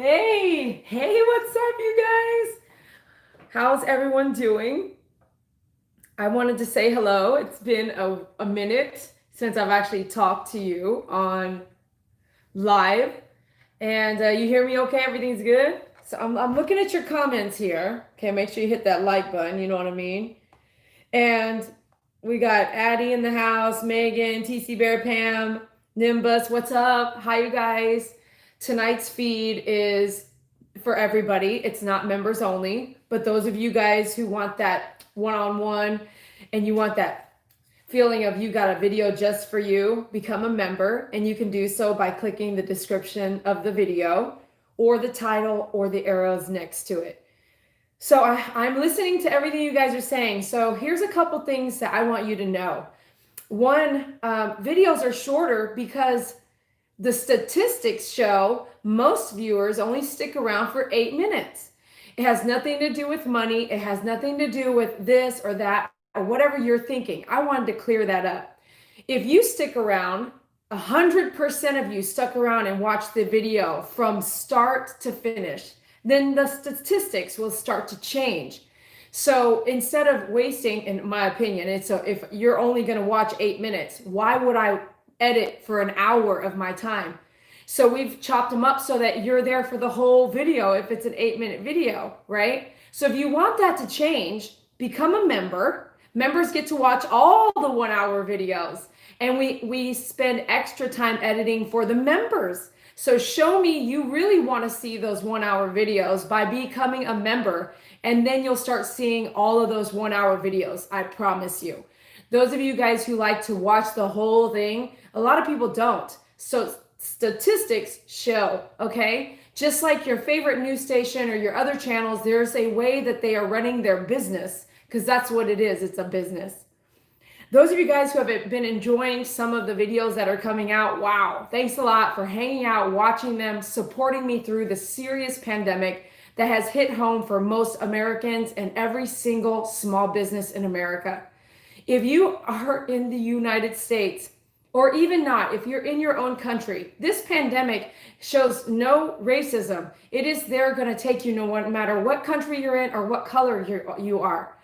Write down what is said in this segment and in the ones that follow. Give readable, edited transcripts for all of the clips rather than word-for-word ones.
Hey, what's up, you guys? How's everyone doing? I wanted to say hello. It's been a minute since I've actually talked to you on live. And you hear me okay? Everything's good? So I'm looking at your comments here. Okay, make sure you hit that like button, you know what I mean? And we got Addie in the house, Megan, TC Bear, Pam, Nimbus. What's up? Hi, you guys. Tonight's feed is for everybody. It's not members only, but those of you guys who want that one-on-one and you want that feeling of you got a video just for you, become a member, and you can do so by clicking the description of the video or the title or the arrows next to it. So I'm listening to everything you guys are saying. So here's a couple things that I want you to know. One, videos are shorter because the statistics show most viewers only stick around for 8 minutes. It has nothing to do with money. It has nothing to do with this or that or whatever you're thinking. I wanted to clear that up. If you stick around, 100% of you stuck around and watched the video from start to finish, then the statistics will start to change. So instead of wasting, in my opinion, if you're only going to watch 8 minutes, why would I edit for an hour of my time? So we've chopped them up so that you're there for the whole video if it's an 8-minute video, right? So if you want that to change, become a member. Members get to watch all the 1-hour videos, and we spend extra time editing for the members. So show me you really want to see those 1-hour videos by becoming a member, and then you'll start seeing all of those 1-hour videos. I promise you. Those of you guys who like to watch the whole thing, a lot of people don't. So statistics show, okay? Just like your favorite news station or your other channels, there's a way that they are running their business, because that's what it is. It's a business. Those of you guys who have been enjoying some of the videos that are coming out, wow, thanks a lot for hanging out, watching them, supporting me through the serious pandemic that has hit home for most Americans and every single small business in America. If you are in the United States, or even not, if you're in your own country, this pandemic shows no racism. It is there going to take you no matter what country you're in or what color you are.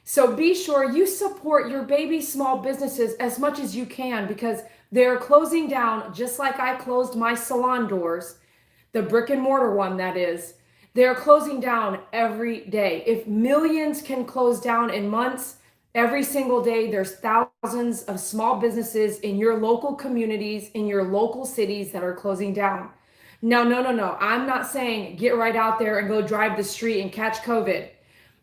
So be sure you support your baby small businesses as much as you can, because they're closing down just like I closed my salon doors, the brick and mortar one that is. They're closing down every day. If millions can close down in months, every single day there's thousands of small businesses in your local communities, in your local cities that are closing down. Now, no. I'm not saying get right out there and go drive the street and catch COVID.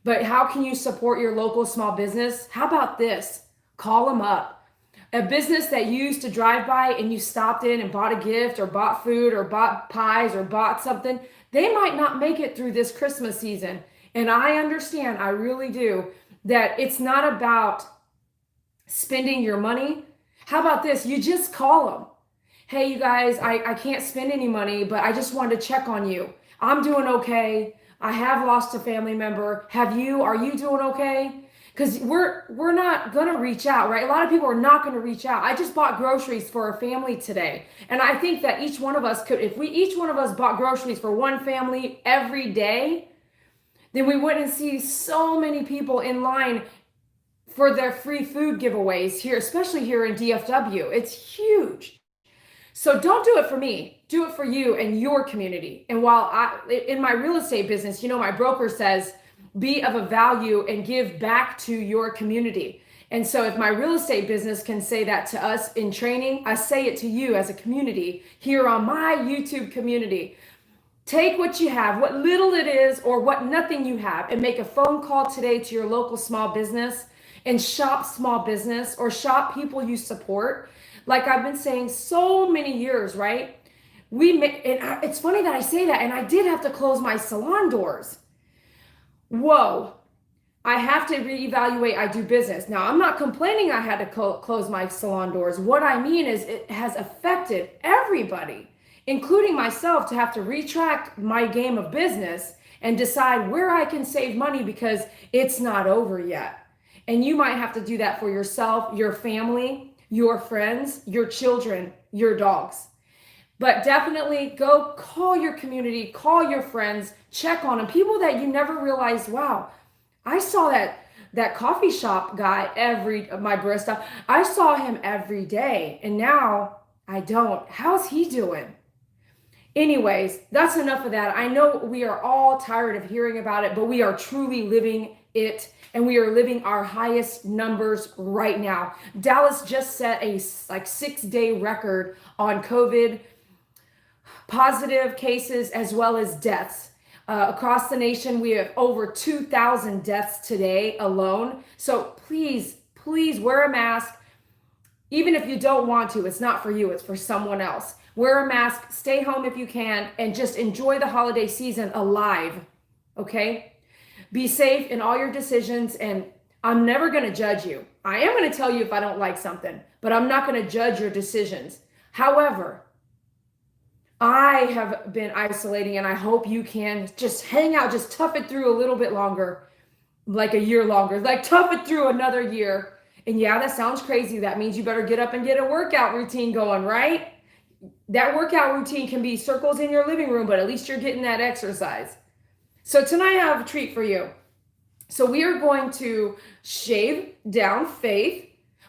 But how can you support your local small business? How about this? Call them up. A business that you used to drive by and you stopped in and bought a gift or bought food or bought pies or bought something, they might not make it through this Christmas season. And I understand, I really do, that it's not about spending your money. How about this? You just call them. Hey, you guys, I can't spend any money, but I just wanted to check on you. I'm doing okay. I have lost a family member. Have you? Are you doing okay? Because we're not going to reach out, right? A lot of people are not going to reach out. I just bought groceries for a family today. And I think that each one of us could, if each one of us bought groceries for one family every day, then we wouldn't see so many people in line for their free food giveaways here, especially here in DFW. It's huge. So don't do it for me. Do it for you and your community. And while in my real estate business, my broker says, be of a value and give back to your community. And so if my real estate business can say that to us in training, I say it to you as a community here on my YouTube community. Take what you have, what little it is or what nothing you have, and make a phone call today to your local small business and shop small business or shop people you support. Like I've been saying so many years, right? It's funny that I say that, and I did have to close my salon doors. Whoa, I have to reevaluate. I do business. Now, I'm not complaining I had to close my salon doors. What I mean is it has affected everybody, including myself, to have to retract my game of business and decide where I can save money because it's not over yet. And you might have to do that for yourself, your family, your friends, your children, your dogs. But definitely go call your community, call your friends, check on them. People that you never realized, wow, I saw that coffee shop guy my barista, I saw him every day and now I don't. How's he doing? Anyways, that's enough of that. I know we are all tired of hearing about it, but we are truly living it and we are living our highest numbers right now. Dallas just set a like 6-day record on COVID positive cases as well as deaths. Across the nation, we have over 2,000 deaths today alone. So please, please wear a mask. Even if you don't want to, it's not for you, it's for someone else. Wear a mask, stay home if you can, and just enjoy the holiday season alive, okay? Be safe in all your decisions, and I'm never gonna judge you. I am gonna tell you if I don't like something, but I'm not gonna judge your decisions. However, I have been isolating, and I hope you can just hang out, just tough it through a little bit longer, like a year longer, like tough it through another year. And yeah, that sounds crazy. That means you better get up and get a workout routine going, right? That workout routine can be circles in your living room, but at least you're getting that exercise. So tonight I have a treat for you. So we are going to shave down Faith,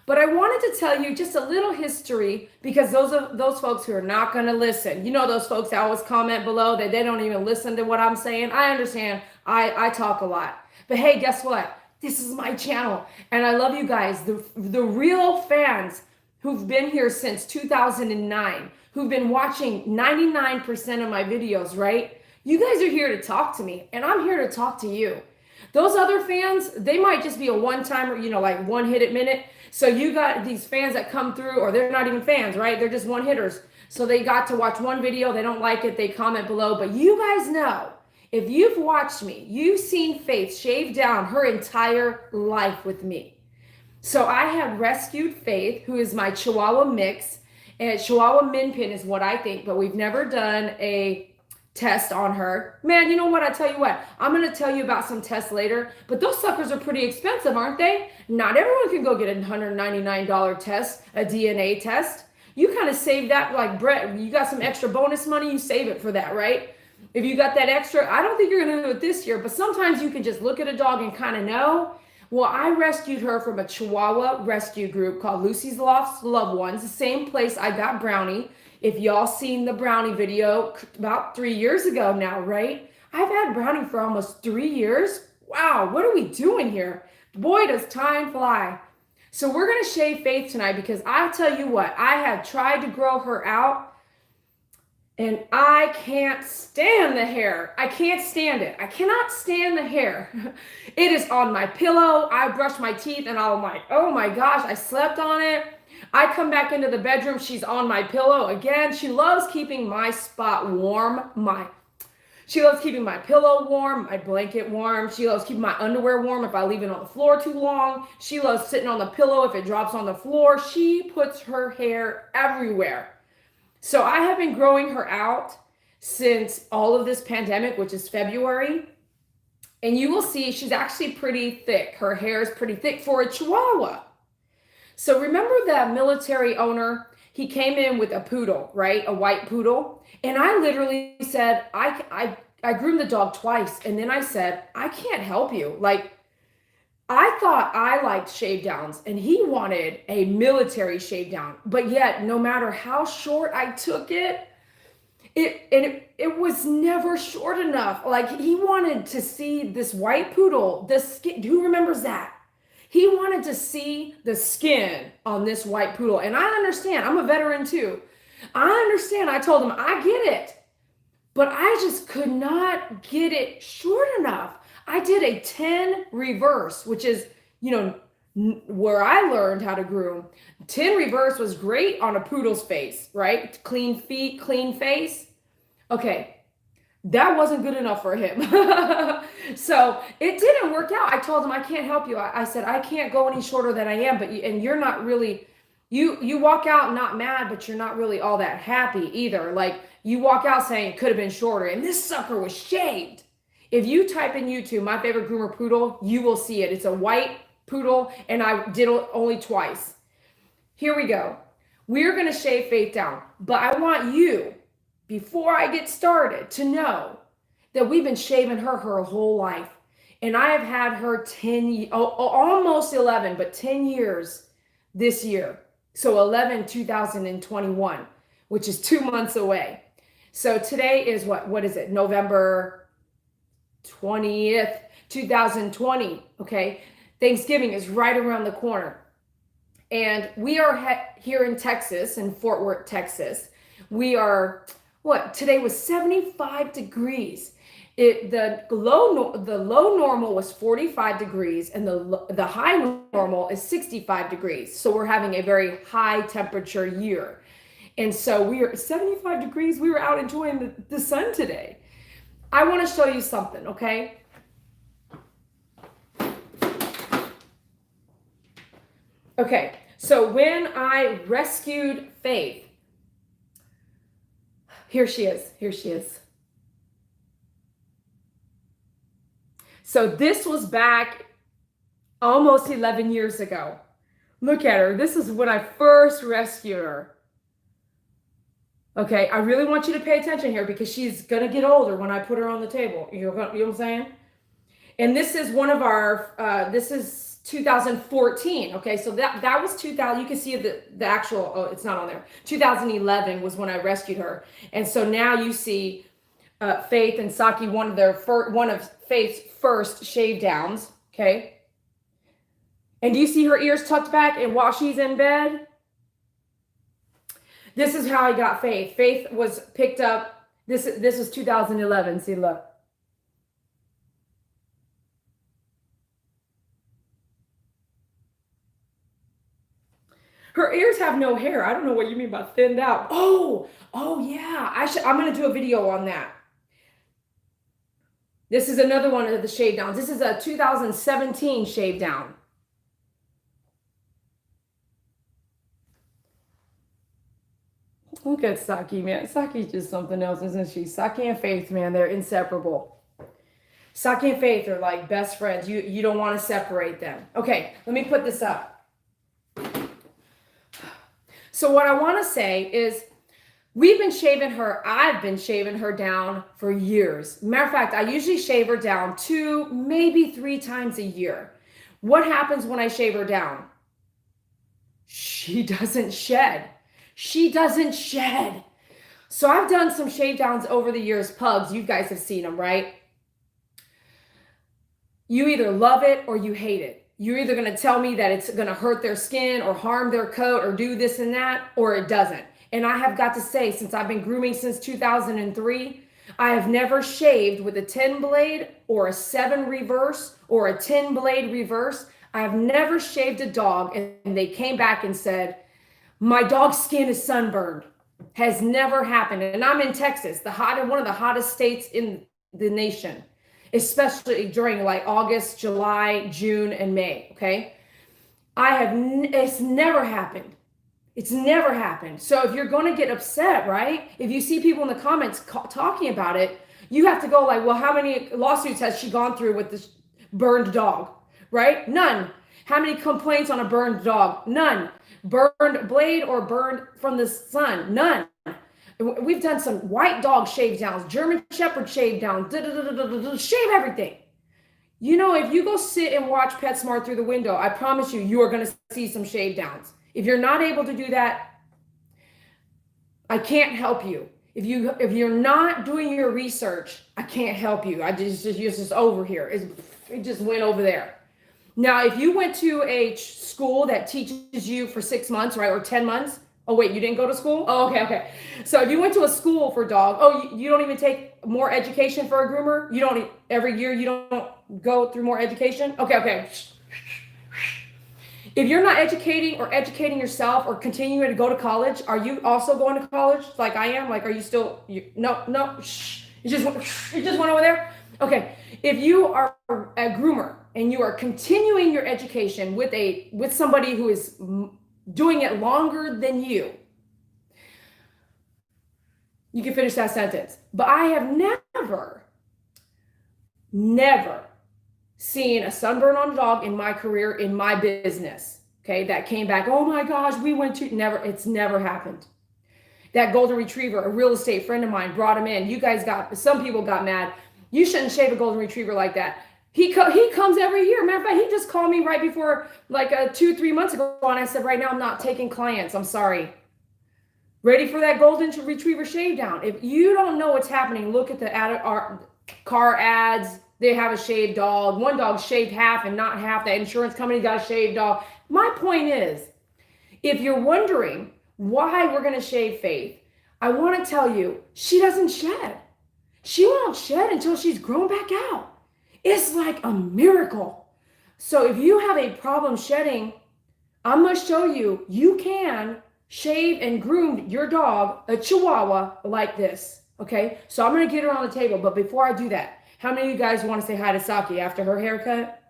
but I wanted to tell you just a little history because those folks who are not going to listen, you know, those folks that always comment below that they don't even listen to what I'm saying. I understand. I talk a lot, but hey, guess what? This is my channel and I love you guys. The real fans who've been here since 2009, who've been watching 99% of my videos, right? You guys are here to talk to me and I'm here to talk to you. Those other fans, they might just be a one-timer, you know, like one hit at minute. So you got these fans that come through, or they're not even fans, right? They're just one hitters. So they got to watch one video, they don't like it, they comment below. But you guys know, if you've watched me, you've seen Faith shave down her entire life with me. So I have rescued Faith, who is my Chihuahua mix. And Chihuahua Min Pin is what I think, but we've never done a test on her. Man, you know what? I tell you what, I'm going to tell you about some tests later, but those suckers are pretty expensive, aren't they? Not everyone can go get a $199 test, a DNA test. You kind of save that like bread. You got some extra bonus money, you save it for that, right? If you got that extra, I don't think you're going to do it this year, but sometimes you can just look at a dog and kind of know. Well, I rescued her from a Chihuahua rescue group called Lucy's Lost Loved Ones, the same place I got Brownie. If y'all seen the Brownie video about 3 years ago now, right? I've had Brownie for almost 3 years. Wow, what are we doing here? Boy, does time fly. So we're going to shave Faith tonight because I'll tell you what, I have tried to grow her out and I can't stand the hair. I can't stand it. I cannot stand the hair. It is on my pillow. I brush my teeth and I'm like, oh my gosh, I slept on it. I come back into the bedroom, she's on my pillow again. She loves keeping my spot warm. She loves keeping my pillow warm, my blanket warm. She loves keeping my underwear warm if I leave it on the floor too long. She loves sitting on the pillow if it drops on the floor. She puts her hair everywhere. So I have been growing her out since all of this pandemic, which is February. And you will see she's actually pretty thick. Her hair is pretty thick for a Chihuahua. So remember that military owner, he came in with a poodle, right? A white poodle. And I literally said, I groomed the dog twice. And then I said, I can't help you. Like, I thought I liked shave downs and he wanted a military shave down. But yet, no matter how short I took it, it was never short enough. Like, he wanted to see this white poodle, the skin. Who remembers that? He wanted to see the skin on this white poodle. And I understand. I'm a veteran too. I understand. I told him, I get it. But I just could not get it short enough. I did a 10 reverse, which is, you know, where I learned how to groom. 10 reverse was great on a poodle's face, right? Clean feet, clean face. Okay. That wasn't good enough for him. So it didn't work out. I told him, I can't help you. I said, I can't go any shorter than I am, and you're not really, you walk out not mad, but you're not really all that happy either. Like, you walk out saying it could have been shorter, and this sucker was shaved. If you type in YouTube, my favorite groomer poodle, you will see it. It's a white poodle, and I did it only twice. Here we go. we're going to shave Faith down. But I want you, before I get started, to know that we've been shaving her whole life. And I have had her 10, almost 11, but 10 years this year. So 11, 2021, which is 2 months away. So today is what is it? November 20th, 2020. Okay. Thanksgiving is right around the corner. And we are here in Texas, in Fort Worth, Texas. We are, today was 75 degrees. The low normal was 45 degrees, and the high normal is 65 degrees. So we're having a very high temperature year. And so we are 75 degrees. We were out enjoying the sun today. I want to show you something, okay? Okay, so when I rescued Faith, here she is. So this was back almost 11 years ago. Look at her. This is when I first rescued her. Okay, I really want you to pay attention here because she's going to get older when I put her on the table. You know what I'm saying? And this is one of our, this is 2014. Okay, so that was 2000. You can see the actual, oh, it's not on there. 2011 was when I rescued her. And so now you see Faith and Saki, one of Faith's first shave downs. Okay. And do you see her ears tucked back and while she's in bed? This is how I got Faith. Faith was picked up. This was 2011. See, look. Her ears have no hair. I don't know what you mean by thinned out. Oh yeah. I'm going to do a video on that. This is another one of the shave downs. This is a 2017 shave down. Look at Saki, man. Saki's just something else, isn't she? Saki and Faith, man, they're inseparable. Saki and Faith are like best friends. You don't want to separate them. Okay, let me put this up. So what I want to say is we've been shaving her. I've been shaving her down for years. Matter of fact, I usually shave her down 2, maybe 3 times a year. What happens when I shave her down? She doesn't shed. She doesn't shed. So I've done some shave downs over the years. Pugs, you guys have seen them, right? You either love it or you hate it. You're either going to tell me that it's going to hurt their skin or harm their coat or do this and that, or it doesn't. And I have got to say, since I've been grooming since 2003, I have never shaved with a 10 blade or a 7 reverse or a 10 blade reverse. I have never shaved a dog and they came back and said, my dog's skin is sunburned. Has never happened. And I'm in Texas, one of the hottest states in the nation, especially during like August, July, June, and May. Okay. It's never happened. It's never happened. So if you're going to get upset, right? If you see people in the comments talking about it, you have to go like, well, how many lawsuits has she gone through with this burned dog? Right? None. How many complaints on a burned dog? None. Burned blade or burned from the sun? None. We've done some white dog shave downs, German Shepherd shave downs, shave everything. You know, if you go sit and watch PetSmart through the window, I promise you are going to see some shave downs. If you're not able to do that, I can't help you. If you're not doing your research, I can't help you. It's just over here. It just went over there. Now, if you went to a school that teaches you for 6 months, right, or 10 months. Oh, wait, you didn't go to school? Oh, okay. So if you went to a school for dog, you don't even take more education for a groomer? You don't, every year you don't go through more education? Okay. If you're not educating yourself or continuing to go to college, are you also going to college like I am? Like, are you still, no, shh. It just went over there? Okay. If you are a groomer and you are continuing your education with somebody who is doing it longer than you can finish that sentence. But I have never seen a sunburn on a dog in my career, in my business. okay, that came back. Oh my gosh, we went to never. It's never happened. That golden retriever, a real estate friend of mine brought him in. You guys some people got mad. You shouldn't shave a golden retriever like that. He comes every year. Matter of fact, he just called me right before, like 2-3 months ago, and I said, right now I'm not taking clients. I'm sorry. Ready for that golden retriever shave down. If you don't know what's happening, look at the car ads. They have a shaved dog. One dog shaved half and not half. That insurance company got a shaved dog. My point is, if you're wondering why we're going to shave Faith, I want to tell you, she doesn't shed. She won't shed until she's grown back out. It's like a miracle. So if you have a problem shedding, I'm going to show you, you can shave and groom your dog, a Chihuahua, like this. Okay, so I'm going to get her on the table. But before I do that, how many of you guys want to say hi to Saki after her haircut?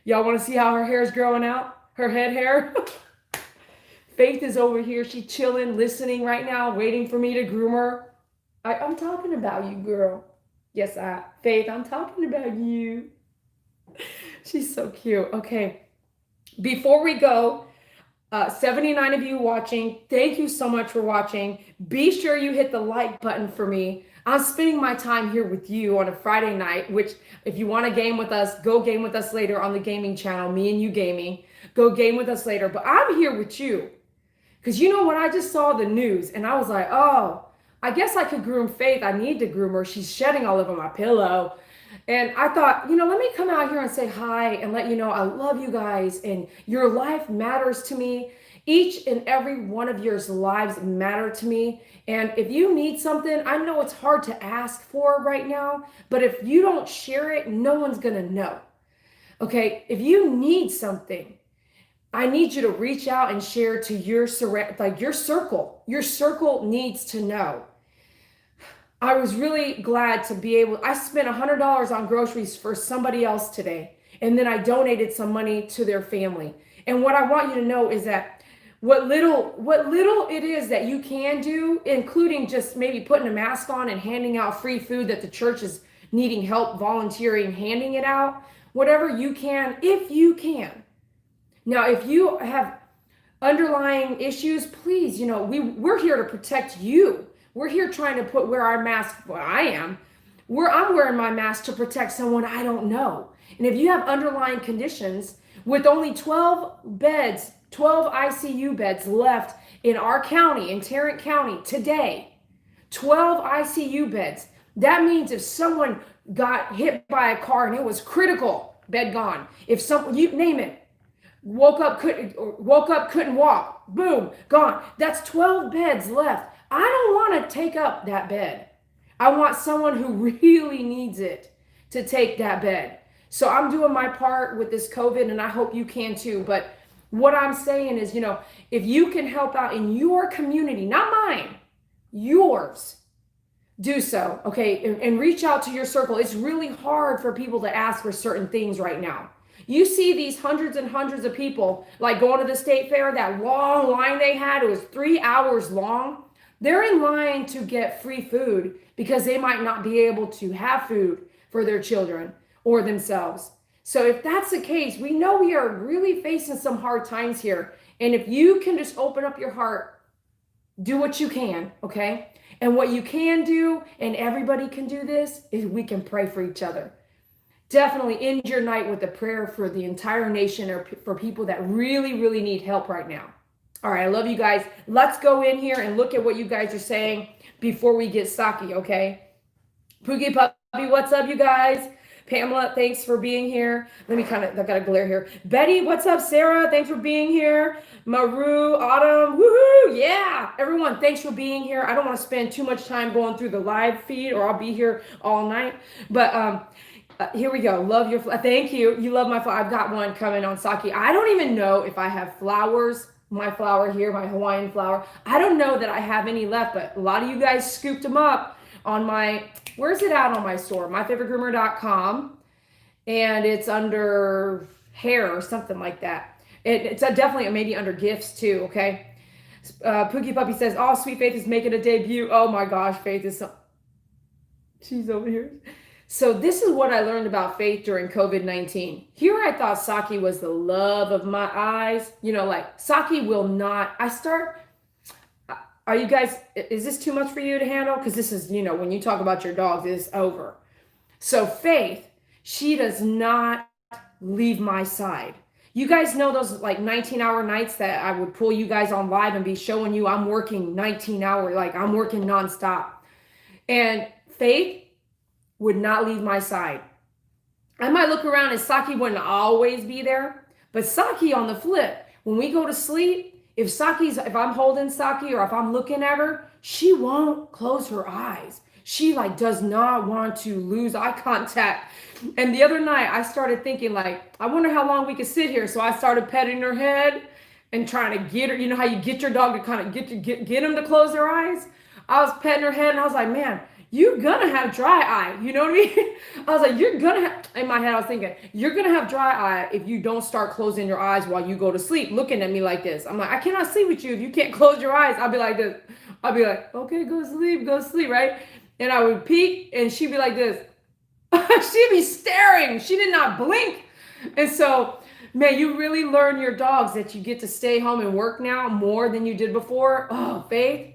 Y'all want to see how her hair is growing out? Her head hair? Faith is over here. She's chilling, listening right now, waiting for me to groom her. I'm talking about you, girl. Yes, Faith, I'm talking about you. She's so cute. Okay, before we go, 79 of you watching, thank you so much for watching. Be sure you hit the like button for me. I'm spending my time here with you on a Friday night, which if you want to game with us, go game with us later on the gaming channel, me and you gaming. Go game with us later. But I'm here with you because you know what? I just saw the news and I was like, oh, I guess I could groom Faith. I need to groom her. She's shedding all over my pillow. And I thought, let me come out here and say hi and let you know I love you guys and your life matters to me. Each and every one of your lives matter to me. And if you need something, I know it's hard to ask for right now, but if you don't share it, no one's going to know. Okay, if you need something, I need you to reach out and share to your circle. Your circle needs to know. I was really glad to be able, I spent $100 on groceries for somebody else today. And then I donated some money to their family. And what I want you to know is that what little it is that you can do, including just maybe putting a mask on and handing out free food that the church is needing help volunteering, handing it out, whatever you can, if you can. Now, if you have underlying issues, please, we're here to protect you. We're here trying to wear our mask. Well, I'm wearing my mask to protect someone I don't know. And if you have underlying conditions, with only 12 beds, 12 ICU beds left in our county, in Tarrant County today, 12 ICU beds. That means if someone got hit by a car and it was critical, bed gone. If you name it, woke up, couldn't walk, boom, gone. That's 12 beds left. I don't want to take up that bed. I want someone who really needs it to take that bed. So I'm doing my part with this COVID, and I hope you can too. But what I'm saying is, if you can help out in your community, not mine, yours, do so, okay? And reach out to your circle. It's really hard for people to ask for certain things right now. You see these hundreds and hundreds of people, like going to the state fair, that long line they had, it was 3 hours long. They're in line to get free food because they might not be able to have food for their children or themselves. So if that's the case, we know we are really facing some hard times here. And if you can just open up your heart, do what you can, okay? And what you can do, and everybody can do this, is we can pray for each other. Definitely end your night with a prayer for the entire nation or for people that really, really need help right now. All right, I love you guys. Let's go in here and look at what you guys are saying before we get Saki, okay? Poogie Puppy, what's up, you guys? Pamela, thanks for being here. I've got a glare here. Betty, what's up? Sarah, thanks for being here. Maru, Autumn, woohoo, yeah. Everyone, thanks for being here. I don't want to spend too much time going through the live feed or I'll be here all night. But here we go. Love your flower. Thank you. You love my flower. I've got one coming on Saki. I don't even know if I have flowers. My flower here, my Hawaiian flower. I don't know that I have any left, but a lot of you guys scooped them up on where's it out on my store? myfavoritegroomer.com. And it's under hair or something like that. It's definitely maybe under gifts too, okay? Pookie Puppy says, oh, Sweet Faith is making a debut. Oh my gosh, Faith is she's over here. So this is what I learned about Faith during COVID-19. Here I thought Saki was the love of my eyes. You know, like Saki will not, are you guys, is this too much for you to handle? Because this is, you know, when you talk about your dogs, it's over. So Faith, she does not leave my side. You guys know those like 19-hour nights that I would pull you guys on live and be showing you I'm working 19 hours, like I'm working nonstop. And Faith would not leave my side. I might look around and Saki wouldn't always be there, but Saki on the flip, when we go to sleep, if I'm holding Saki or if I'm looking at her, she won't close her eyes. She like does not want to lose eye contact. And the other night I started thinking like, I wonder how long we could sit here. So I started petting her head and trying to get her, you know how you get your dog to kind of get them to close their eyes? I was petting her head and I was like, man, you're gonna have dry eye. You know what I mean? I was like, you're gonna have, in my head, I was thinking, you're gonna have dry eye if you don't start closing your eyes while you go to sleep, looking at me like this. I'm like, I cannot sleep with you if you can't close your eyes. I'll be like this. I'll be like, okay, go sleep, right? And I would peek and she'd be like this. She'd be staring. She did not blink. And so, man, you really learn your dogs that you get to stay home and work now more than you did before. Oh, Faith.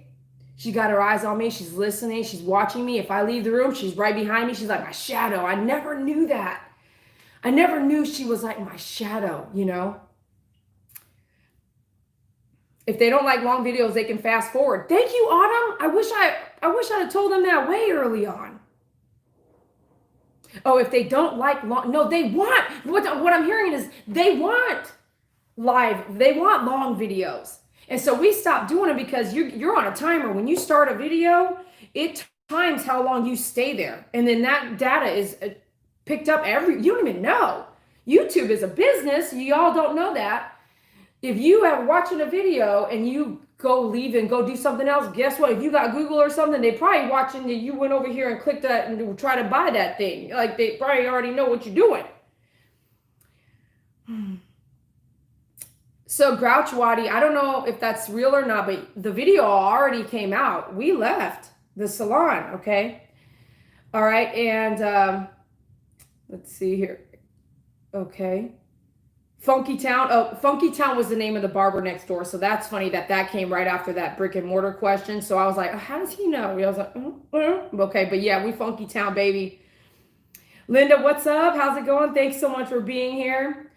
She got her eyes on me. She's listening. She's watching me. If I leave the room, she's right behind me. She's like my shadow. I never knew that. I never knew she was like my shadow, you know? If they don't like long videos, they can fast forward. Thank you, Autumn. I wish I'd have told them that way early on. Oh, if they don't like long, no, they want, what I'm hearing is they want long videos. And so we stopped doing it because you're on a timer. When you start a video, it times how long you stay there. And then that data is picked up you don't even know. YouTube is a business. Y'all don't know that. If you are watching a video and you go leave and go do something else, guess what? If you got Google or something, they probably watching that you went over here and clicked that and try to buy that thing. Like they probably already know what you're doing. So Grouch Waddy, I don't know if that's real or not, but the video already came out. We left the salon, okay? All right, and let's see here. Okay. Funky Town. Oh, Funky Town was the name of the barber next door. So that's funny that came right after that brick and mortar question. So I was like, how does he know? I was like, okay, but yeah, we Funky Town, baby. Linda, what's up? How's it going? Thanks so much for being here.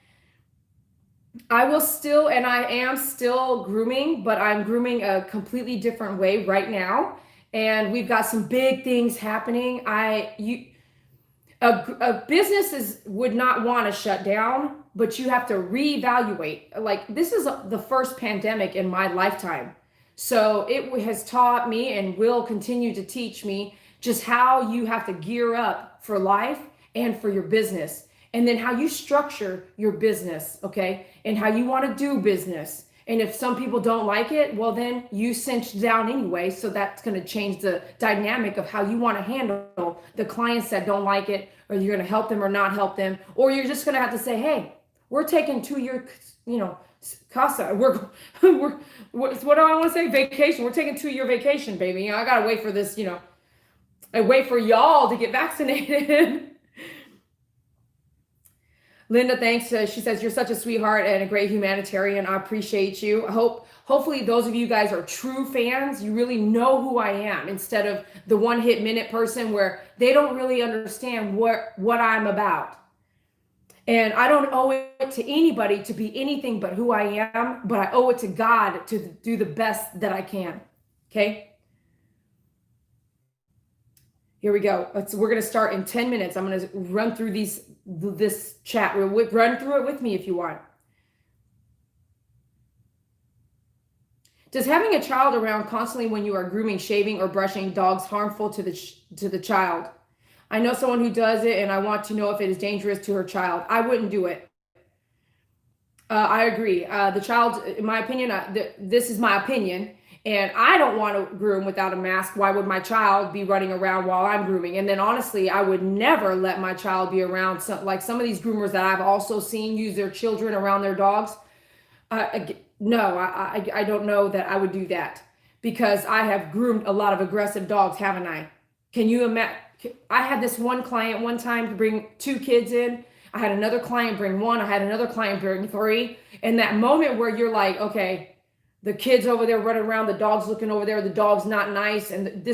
I am still grooming, but I'm grooming a completely different way right now. And we've got some big things happening. Businesses would not want to shut down, but you have to reevaluate. Like this is the first pandemic in my lifetime. So it has taught me and will continue to teach me just how you have to gear up for life and for your business. And then how you structure your business, okay? And how you want to do business. And if some people don't like it, well, then you cinch down anyway. So that's going to change the dynamic of how you want to handle the clients that don't like it, or you're going to help them or not help them. Or you're just going to have to say, hey, we're taking 2-year, casa. What do I want to say? Vacation. We're taking 2-year vacation, baby. I got to wait for this, I wait for y'all to get vaccinated. Linda, thanks. She says, you're such a sweetheart and a great humanitarian. I appreciate you. Hopefully those of you guys are true fans. You really know who I am instead of the one-hit minute person where they don't really understand what I'm about. And I don't owe it to anybody to be anything but who I am, but I owe it to God to do the best that I can. Okay? Here we go. We're going to start in 10 minutes. I'm going to run through this chat. Run through it with me if you want. Does having a child around constantly when you are grooming, shaving, or brushing dogs harmful to the child? I know someone who does it, and I want to know if it is dangerous to her child. I wouldn't do it. I agree. The child, in my opinion, this is my opinion, and I don't want to groom without a mask. Why would my child be running around while I'm grooming? And then honestly, I would never let my child be around some of these groomers that I've also seen use their children around their dogs. No, I don't know that I would do that because I have groomed a lot of aggressive dogs, haven't I? Can you imagine? I had this one client one time to bring 2 kids in. I had another client bring 1. I had another client bring 3. And that moment where you're like, okay, the kids over there running around, the dog's looking over there, the dog's not nice, and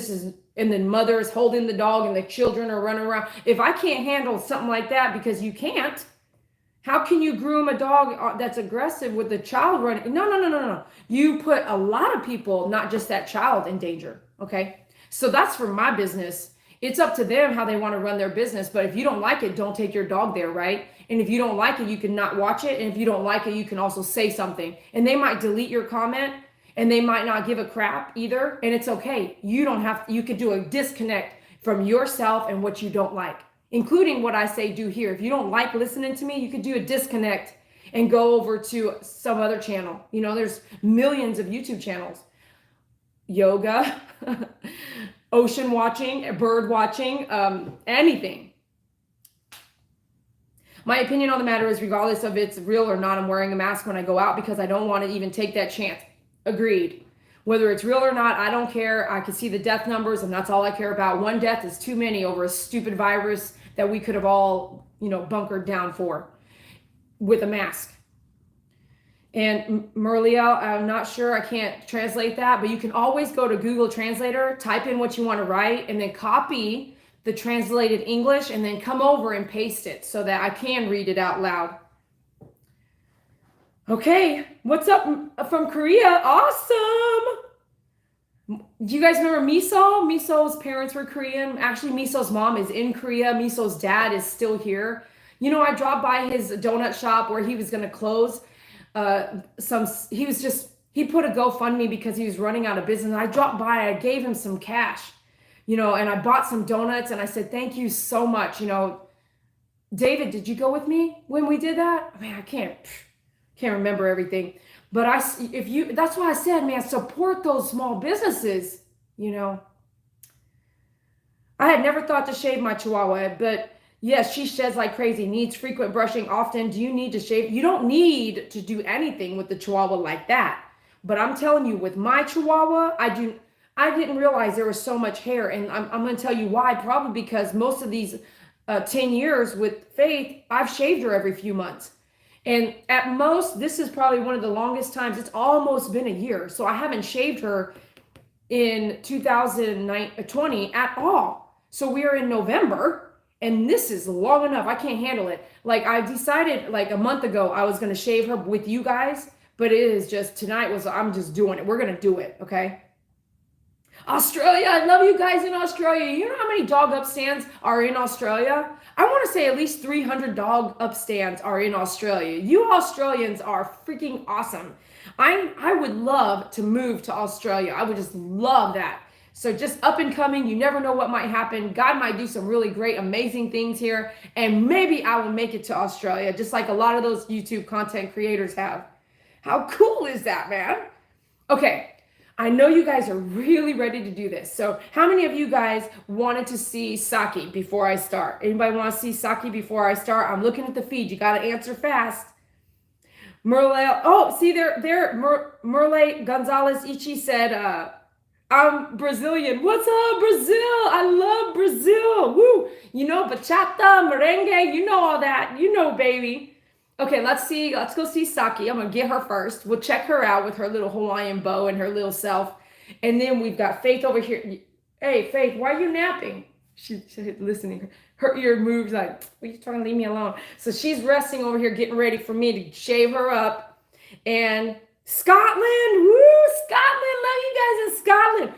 then mother is holding the dog and the children are running around. If I can't handle something like that, because you can't, how can you groom a dog that's aggressive with the child running? No. You put a lot of people, not just that child, in danger. Okay. So that's for my business. It's up to them how they want to run their business. But if you don't like it, don't take your dog there, right? And if you don't like it, you can not watch it. And if you don't like it, you can also say something. And they might delete your comment and they might not give a crap either. And it's okay. You don't have to, you could do a disconnect from yourself and what you don't like, including what I say do here. If you don't like listening to me, you could do a disconnect and go over to some other channel. You know, there's millions of YouTube channels. Yoga, ocean watching, bird watching, anything. My opinion on the matter is, regardless of it's real or not, I'm wearing a mask when I go out because I don't want to even take that chance. Agreed. Whether it's real or not, I don't care. I can see the death numbers, and that's all I care about. One death is too many over a stupid virus that we could have all, bunkered down for with a mask. And Merliel, I'm not sure, I can't translate that, but you can always go to Google Translator, type in what you want to write, and then copy the translated English, and then come over and paste it so that I can read it out loud. Okay, what's up from Korea? Awesome! Do you guys remember Miso? Miso's parents were Korean. Actually, Miso's mom is in Korea. Miso's dad is still here. I dropped by his donut shop where he was going to close. He put a GoFundMe because he was running out of business. I dropped by, I gave him some cash, and I bought some donuts, and I said, thank you so much. David, did you go with me when we did that? I mean, I can't remember everything, but that's why I said, man, support those small businesses. I had never thought to shave my Chihuahua, but yes, she sheds like crazy, needs frequent brushing often. Do you need to shave? You don't need to do anything with the Chihuahua like that. But I'm telling you, with my Chihuahua, I didn't realize there was so much hair. And I'm going to tell you why. Probably because most of these 10 years with Faith, I've shaved her every few months. And at most, this is probably one of the longest times. It's almost been a year. So I haven't shaved her in 2020 at all. So we are in November. And this is long enough. I can't handle it. Like, I decided like a month ago I was going to shave her with you guys, but it is just I'm just doing it. We're going to do it. Okay. Australia. I love you guys in Australia. You know how many dog upstands are in Australia? I want to say at least 300 dog upstands are in Australia. You Australians are freaking awesome. I would love to move to Australia. I would just love that. So just up and coming, you never know what might happen. God might do some really great, amazing things here. And maybe I will make it to Australia, just like a lot of those YouTube content creators have. How cool is that, man? Okay, I know you guys are really ready to do this. So how many of you guys wanted to see Saki before I start? Anybody want to see Saki before I start? I'm looking at the feed. You got to answer fast. Merle, see Merle Gonzalez Ichi said, I'm Brazilian. What's up, Brazil? I love Brazil. Woo. Bachata, merengue, all that. Baby. Okay, let's go see Saki. I'm going to get her first. We'll check her out with her little Hawaiian bow and her little self. And then we've got Faith over here. Hey, Faith, why are you napping? She's listening. Her ear moves like, what are you trying to leave me alone? So she's resting over here, getting ready for me to shave her up. And Scotland, woo, Scotland, love you guys in Scotland.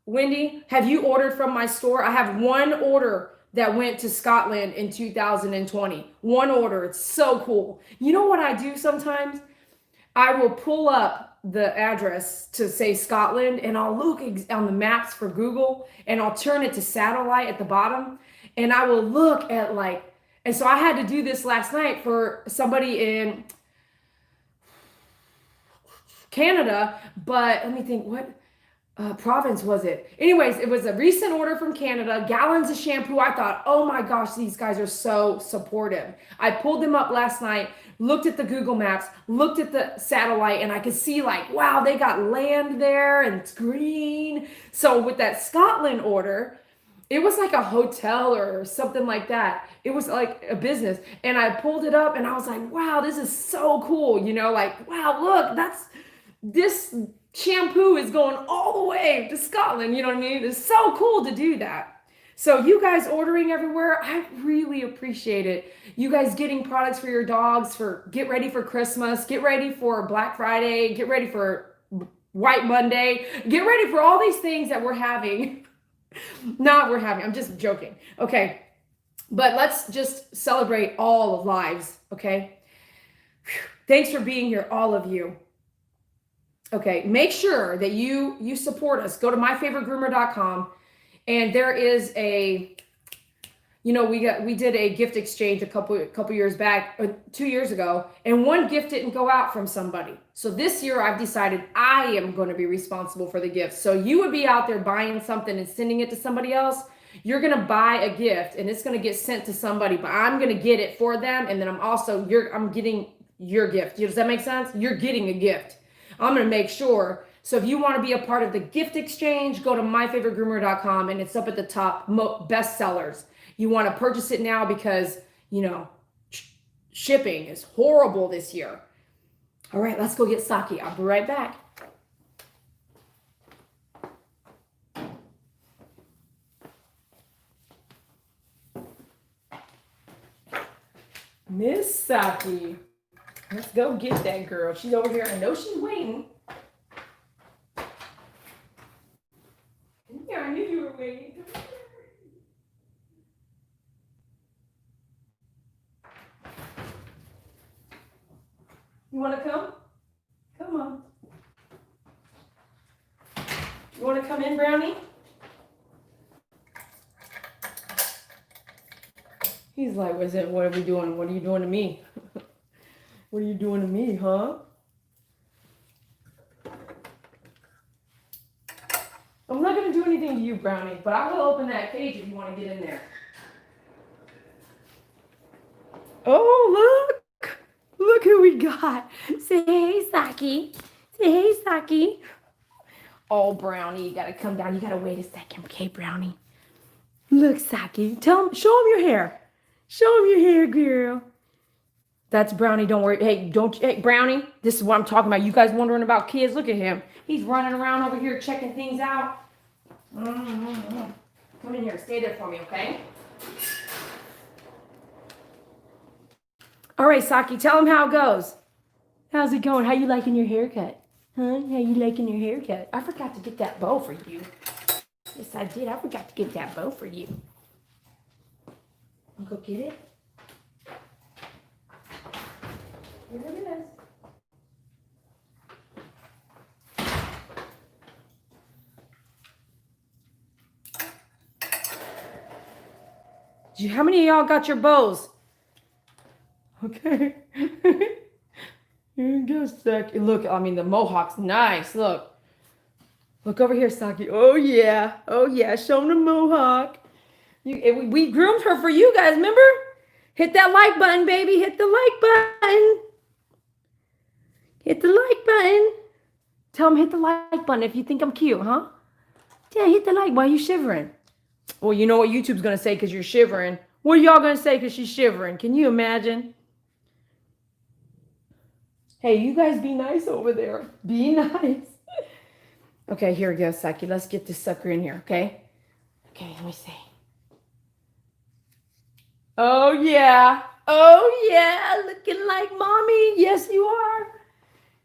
Wendy, have you ordered from my store? I have one order that went to Scotland in 2020. One order. It's so cool. You know what I do sometimes? I will pull up the address to say Scotland, and I'll look on the maps for Google, and I'll turn it to satellite at the bottom, and I will look at and so I had to do this last night for somebody in Canada, but let me think, what province was it? Anyways, it was a recent order from Canada, gallons of shampoo. I thought, oh my gosh, these guys are so supportive. I pulled them up last night, looked at the Google Maps, looked at the satellite, and I could see wow, they got land there and it's green. So with that Scotland order, It was like a hotel or something like that. It was like a business. And I pulled it up and I was like, wow, this is so cool. You know, like, wow, look, this shampoo is going all the way to Scotland. You know what I mean? It's so cool to do that. So you guys ordering everywhere, I really appreciate it. You guys getting products for your dogs for get ready for Christmas, get ready for Black Friday, get ready for White Monday, get ready for all these things that we're having. Not we're having, I'm just joking. Okay. But let's just celebrate all of lives, okay? Thanks for being here, all of you. Okay, make sure that you support us. Go to myfavoritegroomer.com, and there is a, you know, we did a gift exchange a couple years back, or 2 years ago, and one gift didn't go out from somebody. So this year I've decided I am going to be responsible for the gift. So you would be out there buying something and sending it to somebody else. You're going to buy a gift and it's going to get sent to somebody, but I'm going to get it for them, and then I'm getting your gift. Does that make sense? You're getting a gift. I'm going to make sure. So if you want to be a part of the gift exchange, go to myfavoritegroomer.com, and it's up at the top, best sellers. You want to purchase it now because, you know, shipping is horrible this year. All right, let's go get Saki. I'll be right back. Miss Saki. Let's go get that girl. She's over here. I know she's waiting. Yeah, I knew you were waiting. You want to come? Come on. You want to come in, Brownie? He's like, what are we doing? What are you doing to me? What are you doing to me, huh? I'm not going to do anything to you, Brownie, but I will open that cage if you want to get in there. Oh, look. Look who we got. Say hey, Saki. Say hey, Saki. Oh, Brownie, you got to come down. You got to wait a second, okay, Brownie? Look, Saki. Show him your hair. Show him your hair, girl. That's Brownie. Don't worry. Hey, Brownie. This is what I'm talking about. You guys wondering about kids? Look at him. He's running around over here checking things out. Come in here. Stay there for me, okay? All right, Saki. Tell him how it goes. How's it going? How you liking your haircut? Huh? How you liking your haircut? I forgot to get that bow for you. Yes, I did. I forgot to get that bow for you. I'll go get it. Here it is. How many of y'all got your bows? Okay. Here you go, Saki. Look, I mean, the mohawk's nice. Look. Look over here, Saki. Oh, yeah. Oh, yeah. Show them the mohawk. We groomed her for you guys, remember? Hit that like button, baby. Hit the like button. Hit the like button. Tell them hit the like button if you think I'm cute, huh? Yeah, hit the like. Why are you shivering? Well, you know what YouTube's going to say because you're shivering. What are y'all going to say because she's shivering? Can you imagine? Hey, you guys be nice over there. Be nice. Okay, here we go, Saki. Let's get this sucker in here, okay? Okay, let me see. Oh, yeah. Oh, yeah. Looking like mommy. Yes, you are.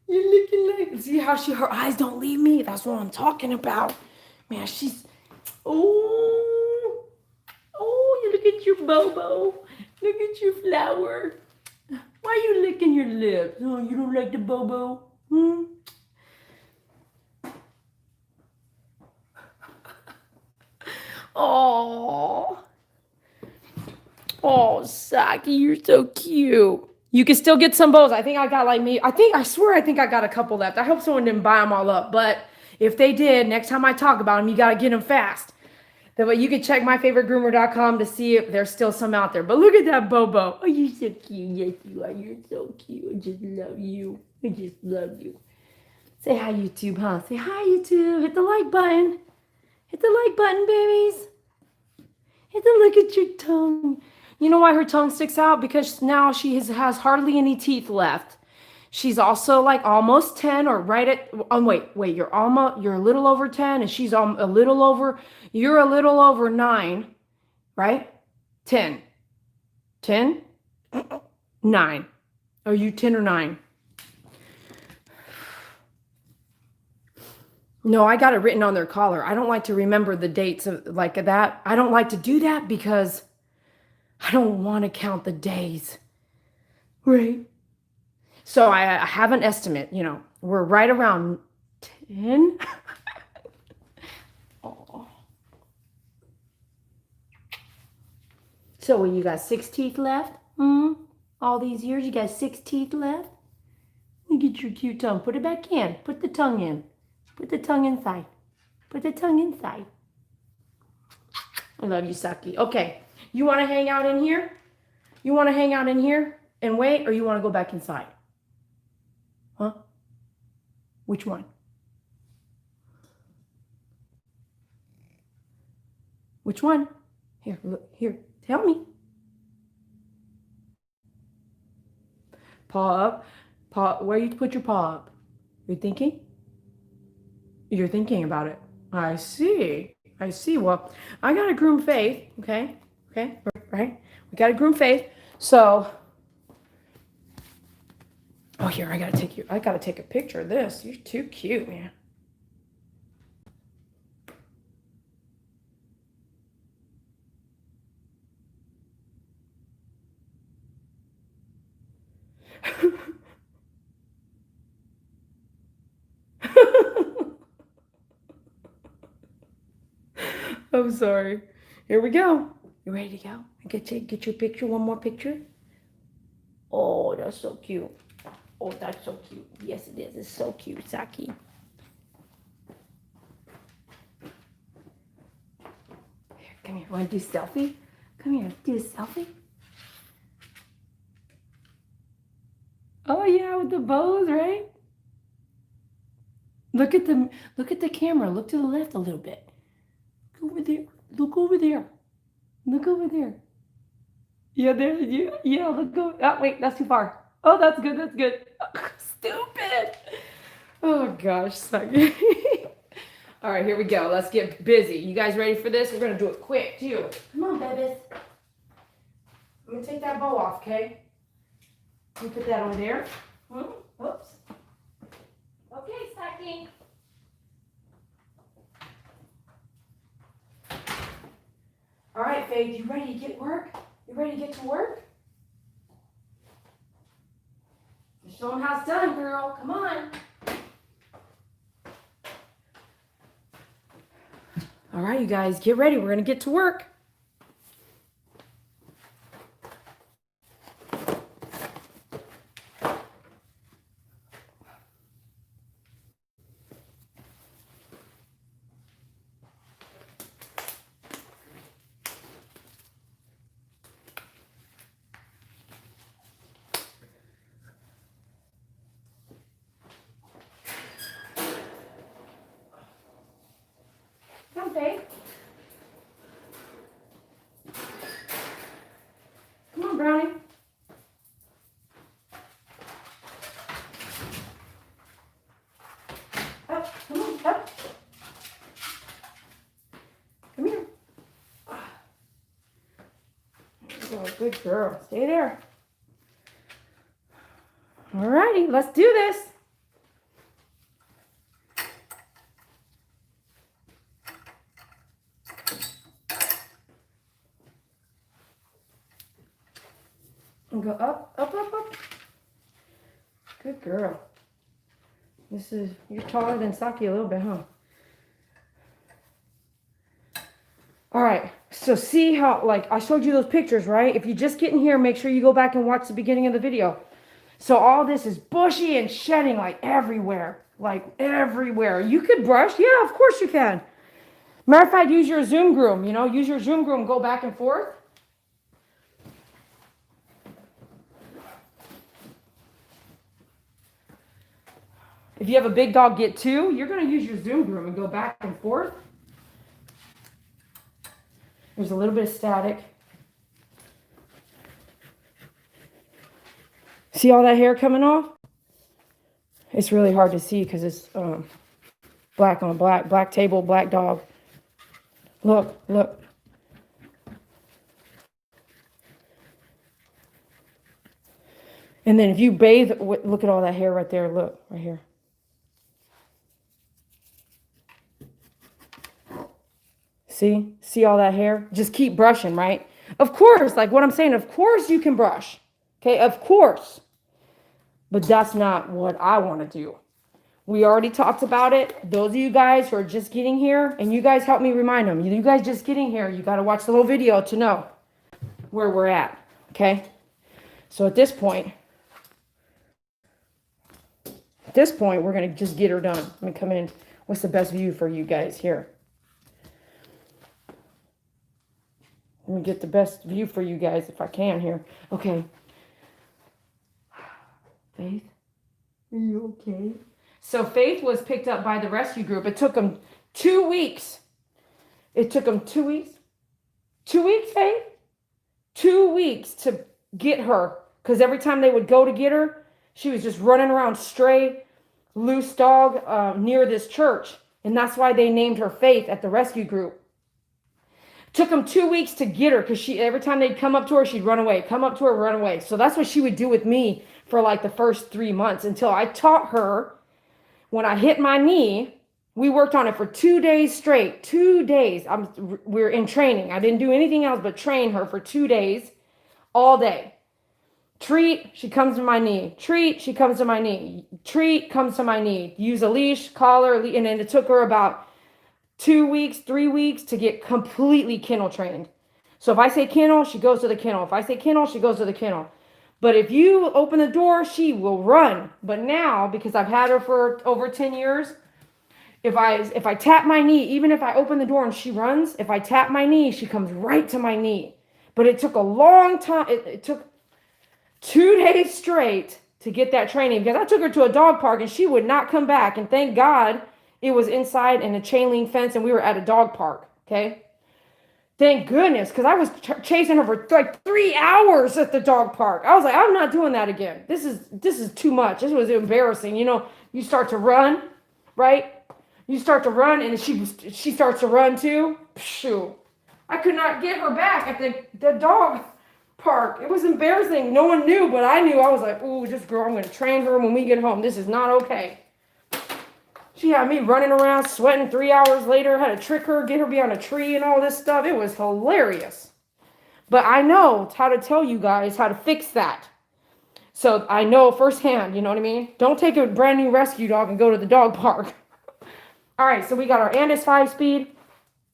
You're looking like... See how her eyes don't leave me? That's what I'm talking about. Man, she's... Oh. Oh, you look at your Bobo. Look at your flower. Why are you licking your lips? Oh, you don't like the Bobo? Oh. Oh, Saki, you're so cute. You can still get some bows. I think I got I swear I got a couple left. I hope someone didn't buy them all up. But if they did, next time I talk about them, you got to get them fast. That way you can check myfavoritegroomer.com to see if there's still some out there. But look at that Bobo. Oh, you're so cute. Yes, you are. You're so cute. I just love you. I just love you. Say hi, YouTube, huh? Say hi, YouTube. Hit the like button. Hit the like button, babies. Look at your tongue. You know why her tongue sticks out? Because now she has hardly any teeth left. She's also like almost 10 or right at, wait, you're a little over 10 and she's you're a little over 9, right? 10. 10? 9. Are you 10 or 9? No, I got it written on their collar. I don't like to remember the dates of like that. I don't like to do that because I don't want to count the days. Right? So I have an estimate, we're right around 10. Oh. So you got 6 teeth left? All these years you got 6 teeth left? Look at your cute tongue. Put it back in. Put the tongue in. Put the tongue inside. Put the tongue inside. I love you, Saki. Okay. You want to hang out in here? You want to hang out in here and wait, or you want to go back inside? Huh? Which one? Which one? Here, look, here. Tell me. Paw up. Paw. Where you put your paw up? You're thinking? You're thinking about it. I see. I see. Well, I got to groom Faith. Okay. Okay. Right. We got to groom Faith. So. Oh, here. I got to take a picture of this. You're too cute, man. I'm sorry. Here we go. You ready to go? Get your picture. One more picture. Oh, that's so cute. Oh, that's so cute. Yes, it is. It's so cute, Saki. Here, come here. Want to do a selfie? Come here. Do a selfie. Oh yeah, with the bows, right? Look at the camera. Look to the left a little bit. Look over there. Look over there. Look over there. Yeah, there. Yeah. Look over. Oh, wait, that's too far. Oh, that's good. That's good. Stupid. Oh gosh, Saki. All right, here we go. Let's get busy. You guys ready for this? We're gonna do it quick too. Come on, babies. I'm gonna take that bow off, okay? You put that over there. Oops. Okay, Saki. All right, Faith, you ready to get work? You ready to get to work? Show them how it's done, girl. Come on. All right, you guys, get ready. We're going to get to work. Come, Faith. Come on, Brownie. Up, come on, up. Come here. Oh, good girl. Stay there. All righty, let's do this. And go up, up, up, up. Good girl. You're taller than Saki a little bit, huh? All right, so see how, like, I showed you those pictures, right? If you just get in here, make sure you go back and watch the beginning of the video. So all this is bushy and shedding, like, everywhere. Like, everywhere. You could brush. Yeah, of course you can. Matter of fact, use your Zoom Groom, use your Zoom Groom, go back and forth. If you have a big dog, get 2. You're going to use your Zoom Groom and go back and forth. There's a little bit of static. See all that hair coming off? It's really hard to see because it's black on black. Black table, black dog. Look, look. And then if you bathe, look at all that hair right there. Look, right here. See all that hair? Just keep brushing, right? Of course, like what I'm saying, of course you can brush. Okay, of course. But that's not what I want to do. We already talked about it. Those of you guys who are just getting here, and you guys help me remind them, you guys just getting here, you got to watch the whole video to know where we're at. Okay? So at this point, we're going to just get her done. Let me come in. What's the best view for you guys here? Let me get the best view for you guys if I can here. Okay. Faith, are you okay? So Faith was picked up by the rescue group. It took them 2 weeks. It took them 2 weeks. 2 weeks, Faith? 2 weeks to get her. Because every time they would go to get her, she was just running around stray, loose dog near this church. And that's why they named her Faith at the rescue group. Took them 2 weeks to get her because every time they'd come up to her, she'd run away. Come up to her, run away. So that's what she would do with me for like the first 3 months until I taught her. When I hit my knee, we worked on it for 2 days straight. 2 days. We're in training. I didn't do anything else but train her for 2 days, all day. Treat, she comes to my knee. Treat, she comes to my knee. Treat, comes to my knee. Use a leash, collar, and then it took her about 2 weeks, 3 weeks to get completely kennel trained. So if I say kennel, she goes to the kennel. If I say kennel, she goes to the kennel. But if you open the door, she will run. But now, because I've had her for over 10 years, if I tap my knee, even if I open the door and she runs, if I tap my knee, she comes right to my knee. But it took a long time. It took 2 days straight to get that training because I took her to a dog park and she would not come back. And thank God it was inside in a chain link fence and we were at a dog park. Okay. Thank goodness, because I was chasing her for like 3 hours at the dog park. I was like, I'm not doing that again. This is too much. This was embarrassing. You know, you start to run, right? You start to run, and she starts to run too. Phew. I could not get her back at the dog park. It was embarrassing. No one knew, but I knew. I was like, ooh, this girl, I'm going to train her when we get home. This is not okay. She had me running around, sweating 3 hours later, had to trick her, get her behind a tree and all this stuff. It was hilarious. But I know how to tell you guys how to fix that. So I know firsthand, you know what I mean? Don't take a brand new rescue dog and go to the dog park. All right, so we got our Andis 5-speed.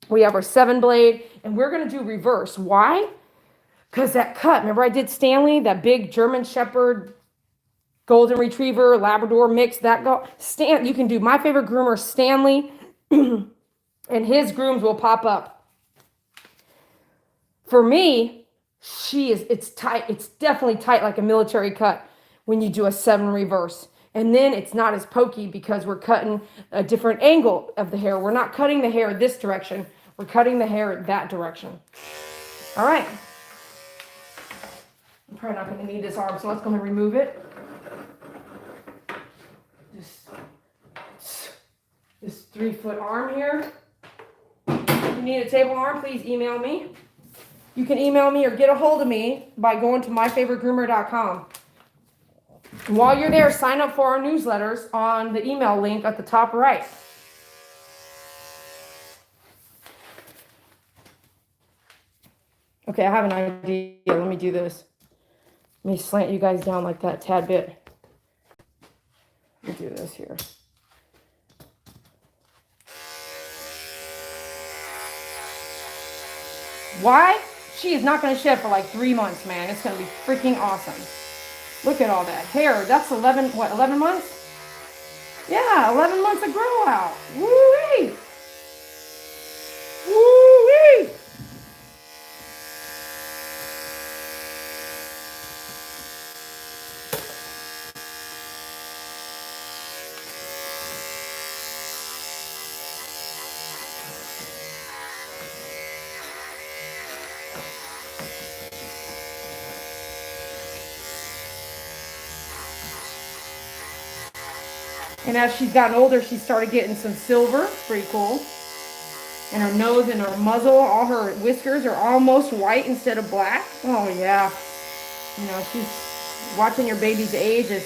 We have our 7-blade, and we're going to do reverse. Why? Because that cut, remember I did Stanley, that big German Shepherd Golden Retriever, Labrador mix, you can do My Favorite Groomer, Stanley, and his grooms will pop up. For me, it's tight. It's definitely tight like a military cut when you do a 7 reverse. And then it's not as pokey because we're cutting a different angle of the hair. We're not cutting the hair this direction. We're cutting the hair that direction. All right. I'm probably not going to need this arm, so let's go and remove it. This 3-foot arm here. If you need a table arm, please email me. You can email me or get a hold of me by going to myfavoritegroomer.com. While you're there, sign up for our newsletters on the email link at the top right. Okay, I have an idea. Let me do this. Let me slant you guys down like that tad bit. Let me do this here. Why? She is not going to shed for like 3 months, man. It's going to be freaking awesome. Look at all that hair. That's 11 months? Yeah, 11 months of grow out. Woo-wee. Woo-wee. And as she's gotten older, she started getting some silver. Pretty cool. And her nose and her muzzle, all her whiskers are almost white instead of black. Oh, yeah. You know, she's watching your baby's age is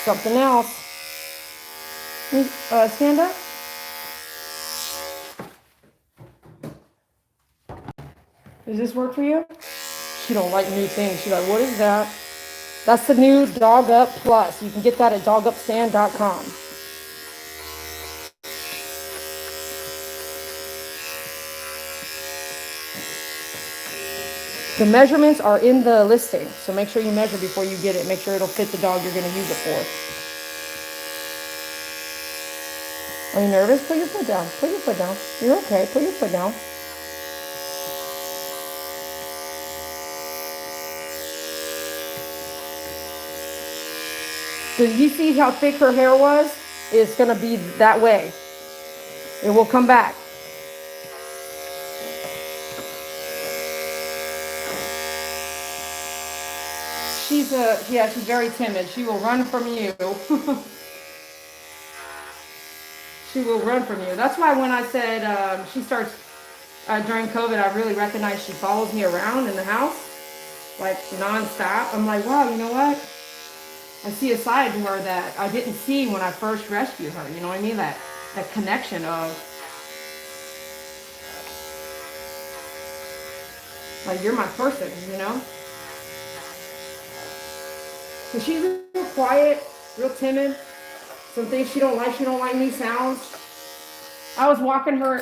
something else. Stand up. Does this work for you? She don't like new things. She's like, what is that? That's the new Dog Up Plus. You can get that at dogupstand.com. The measurements are in the listing, so make sure you measure before you get it. Make sure it'll fit the dog you're going to use it for. Are you nervous? Put your foot down. Put your foot down. You're okay. Put your foot down. So you see how thick her hair was? It's going to be that way. It will come back. She's very timid. She will run from you. She will run from you. That's why when I said she starts during COVID, I really recognized she follows me around in the house, like nonstop. I'm like, wow, you know what? I see a side to her that I didn't see when I first rescued her. You know what I mean? That connection of, like, you're my person, you know? So she's real quiet, real timid. Some things she don't like new sounds. I was walking her.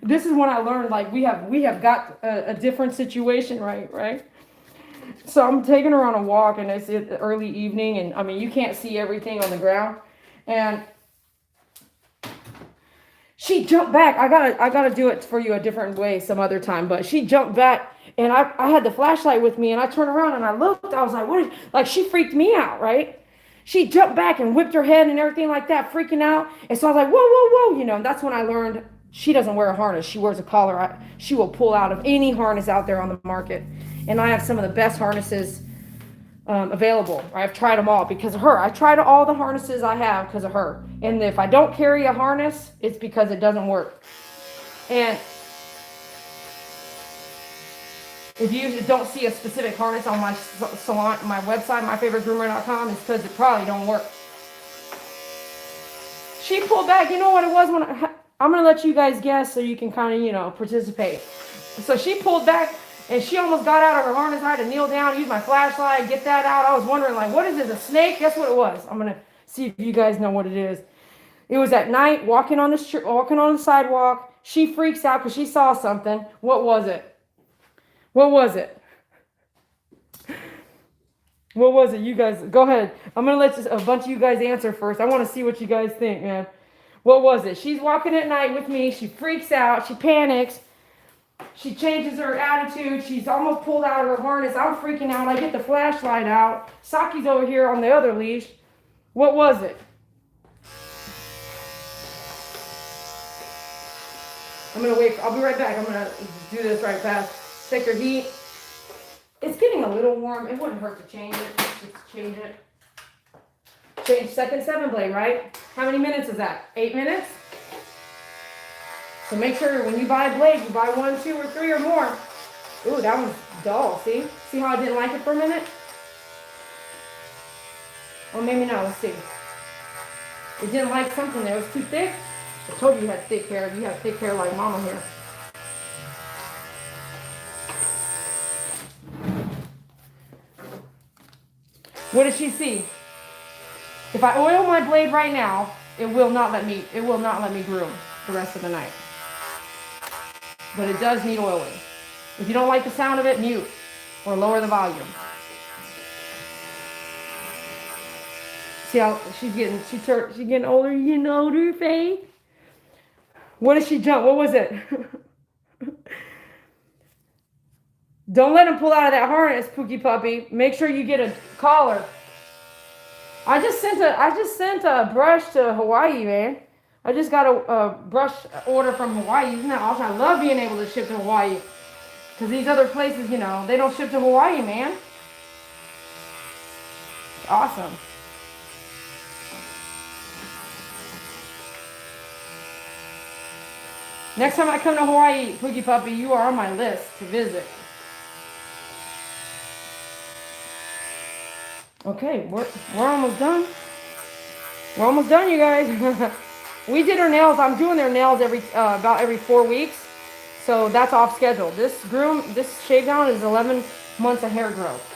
This is when I learned, like, we have got a different situation, right? So I'm taking her on a walk, and it's early evening, and I mean, you can't see everything on the ground. And she jumped back. I gotta do it for you a different way some other time. But she jumped back, and I had the flashlight with me, and I turned around and I looked. I was like, what is, like, she freaked me out, right? She jumped back and whipped her head and everything like that, freaking out. And so I was like, whoa, you know. And that's when I learned she doesn't wear a harness. She wears a collar. She will pull out of any harness out there on the market. And I have some of the best harnesses available. I've tried them all because of her. I tried all the harnesses I have because of her. And if I don't carry a harness, it's because it doesn't work. And if you don't see a specific harness on my salon, my website, myfavoritegroomer.com, it's because it probably don't work. She pulled back. You know what it was? I'm going to let you guys guess so you can kind of, you know, participate. So she pulled back, and she almost got out of her harness. I had to kneel down, use my flashlight, get that out. I was wondering, like, what is this, a snake? Guess what it was? I'm going to see if you guys know what it is. It was at night, walking on the sidewalk. She freaks out because she saw something. What was it? What was it? What was it? You guys, go ahead. I'm going to let a bunch of you guys answer first. I want to see what you guys think, man. What was it? She's walking at night with me. She freaks out. She panics. She changes her attitude. She's almost pulled out of her harness. I'm freaking out. I get the flashlight out. Saki's over here on the other leash. What was it? I'm going to wait. I'll be right back. I'm going to do this right fast. Check your heat. It's getting a little warm. It wouldn't hurt to change it. Just change it. Change second 7-blade, right? How many minutes is that? 8 minutes? So make sure when you buy a blade, you buy 1, 2, or 3 or more. Ooh, that one's dull. See? See how I didn't like it for a minute? Or maybe not. Let's see. It didn't like something there. It was too thick. I told you you had thick hair. You have thick hair like mama here. What did she see? If I oil my blade right now, it will not let me groom the rest of the night. But it does need oiling. If you don't like the sound of it, mute or lower the volume. See how she's getting older, you getting older, Faye? What did she jump? What was it? Don't let him pull out of that harness, Pookie Puppy. Make sure you get a collar. I just sent a brush to Hawaii, man. I just got a brush order from Hawaii. Isn't that awesome? I love being able to ship to Hawaii. Because these other places, you know, they don't ship to Hawaii, man. Awesome. Next time I come to Hawaii, Pookie Puppy, you are on my list to visit. Okay, we're almost done. We're almost done, you guys. We did her nails. I'm doing their nails about every 4 weeks. So that's off schedule. This shave down is 11 months of hair growth.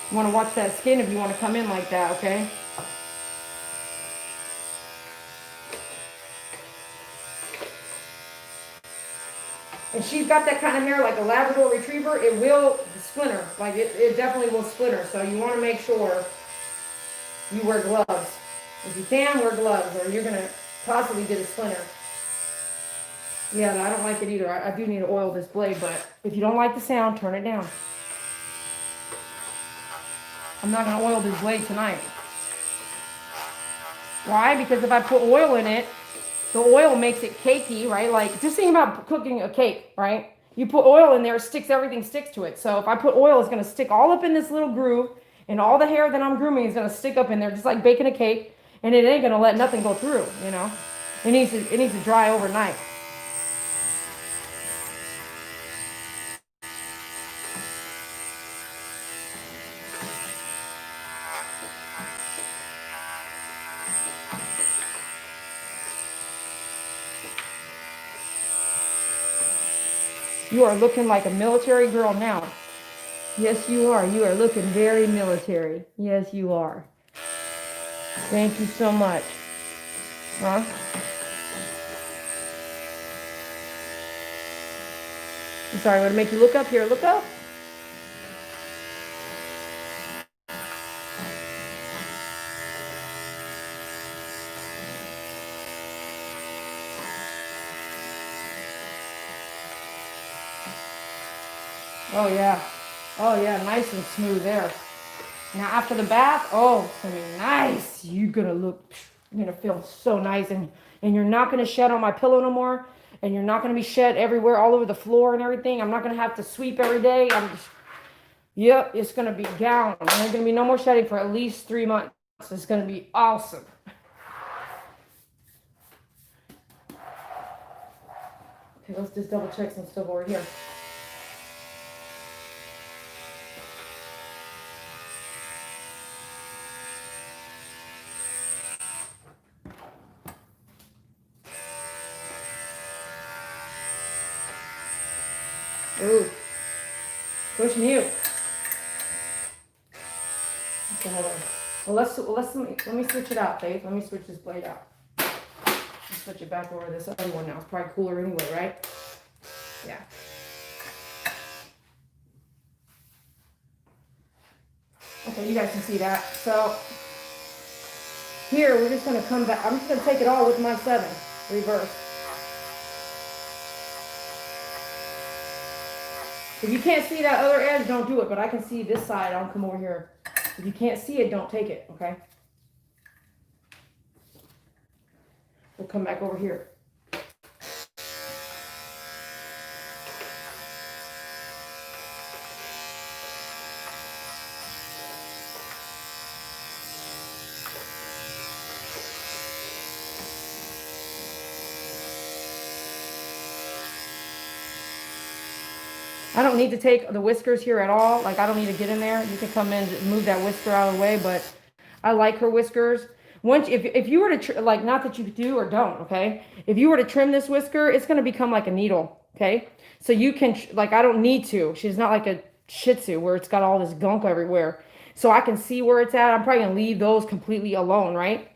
You want to watch that skin if you want to come in like that, okay? And she's got that kind of hair like a Labrador Retriever. It will splinter. Like it definitely will splinter. So you want to make sure you wear gloves. If you can, wear gloves or you're going to possibly get a splinter. Yeah, I don't like it either. I do need to oil this blade, but if you don't like the sound, turn it down. I'm not going to oil this blade tonight. Why? Because if I put oil in it, the oil makes it cakey, right? Like, just think about cooking a cake, right? You put oil in there, everything sticks to it. So if I put oil, it's going to stick all up in this little groove, and all the hair that I'm grooming is going to stick up in there, just like baking a cake, and it ain't going to let nothing go through, you know? It needs to dry overnight. You are looking like a military girl now. Yes, you are. You are looking very military. Yes, you are. Thank you so much. Huh? I'm sorry, I'm going to make you look up here. Look up. Oh, yeah. Oh, yeah. Nice and smooth there. Now, after the bath, oh, it's going to be nice. You're going to feel so nice. And you're not going to shed on my pillow no more. And you're not going to be shed everywhere, all over the floor and everything. I'm not going to have to sweep every day. Yep, it's going to be gone. There's going to be no more shedding for at least 3 months. It's going to be awesome. Okay, let's just double check some stuff over here. Ooh, push mute. Okay, hold on. Well, let me switch it out, Faith. Let me switch this blade out. Let's switch it back over to this other one now. It's probably cooler anyway, right? Yeah. Okay, you guys can see that. So here we're just gonna come back. I'm just gonna take it all with my 7 reverse. If you can't see that other edge, don't do it. But I can see this side. I'll come over here. If you can't see it, don't take it, okay? We'll come back over here. I don't need to take the whiskers here at all. Like, I don't need to get in there. You can come in and move that whisker out of the way, but I like her whiskers. If you were to, like, not that you do or don't, okay? If you were to trim this whisker, it's going to become like a needle, okay? So you can, like, I don't need to. She's not like a Shih Tzu where it's got all this gunk everywhere. So I can see where it's at. I'm probably going to leave those completely alone, right?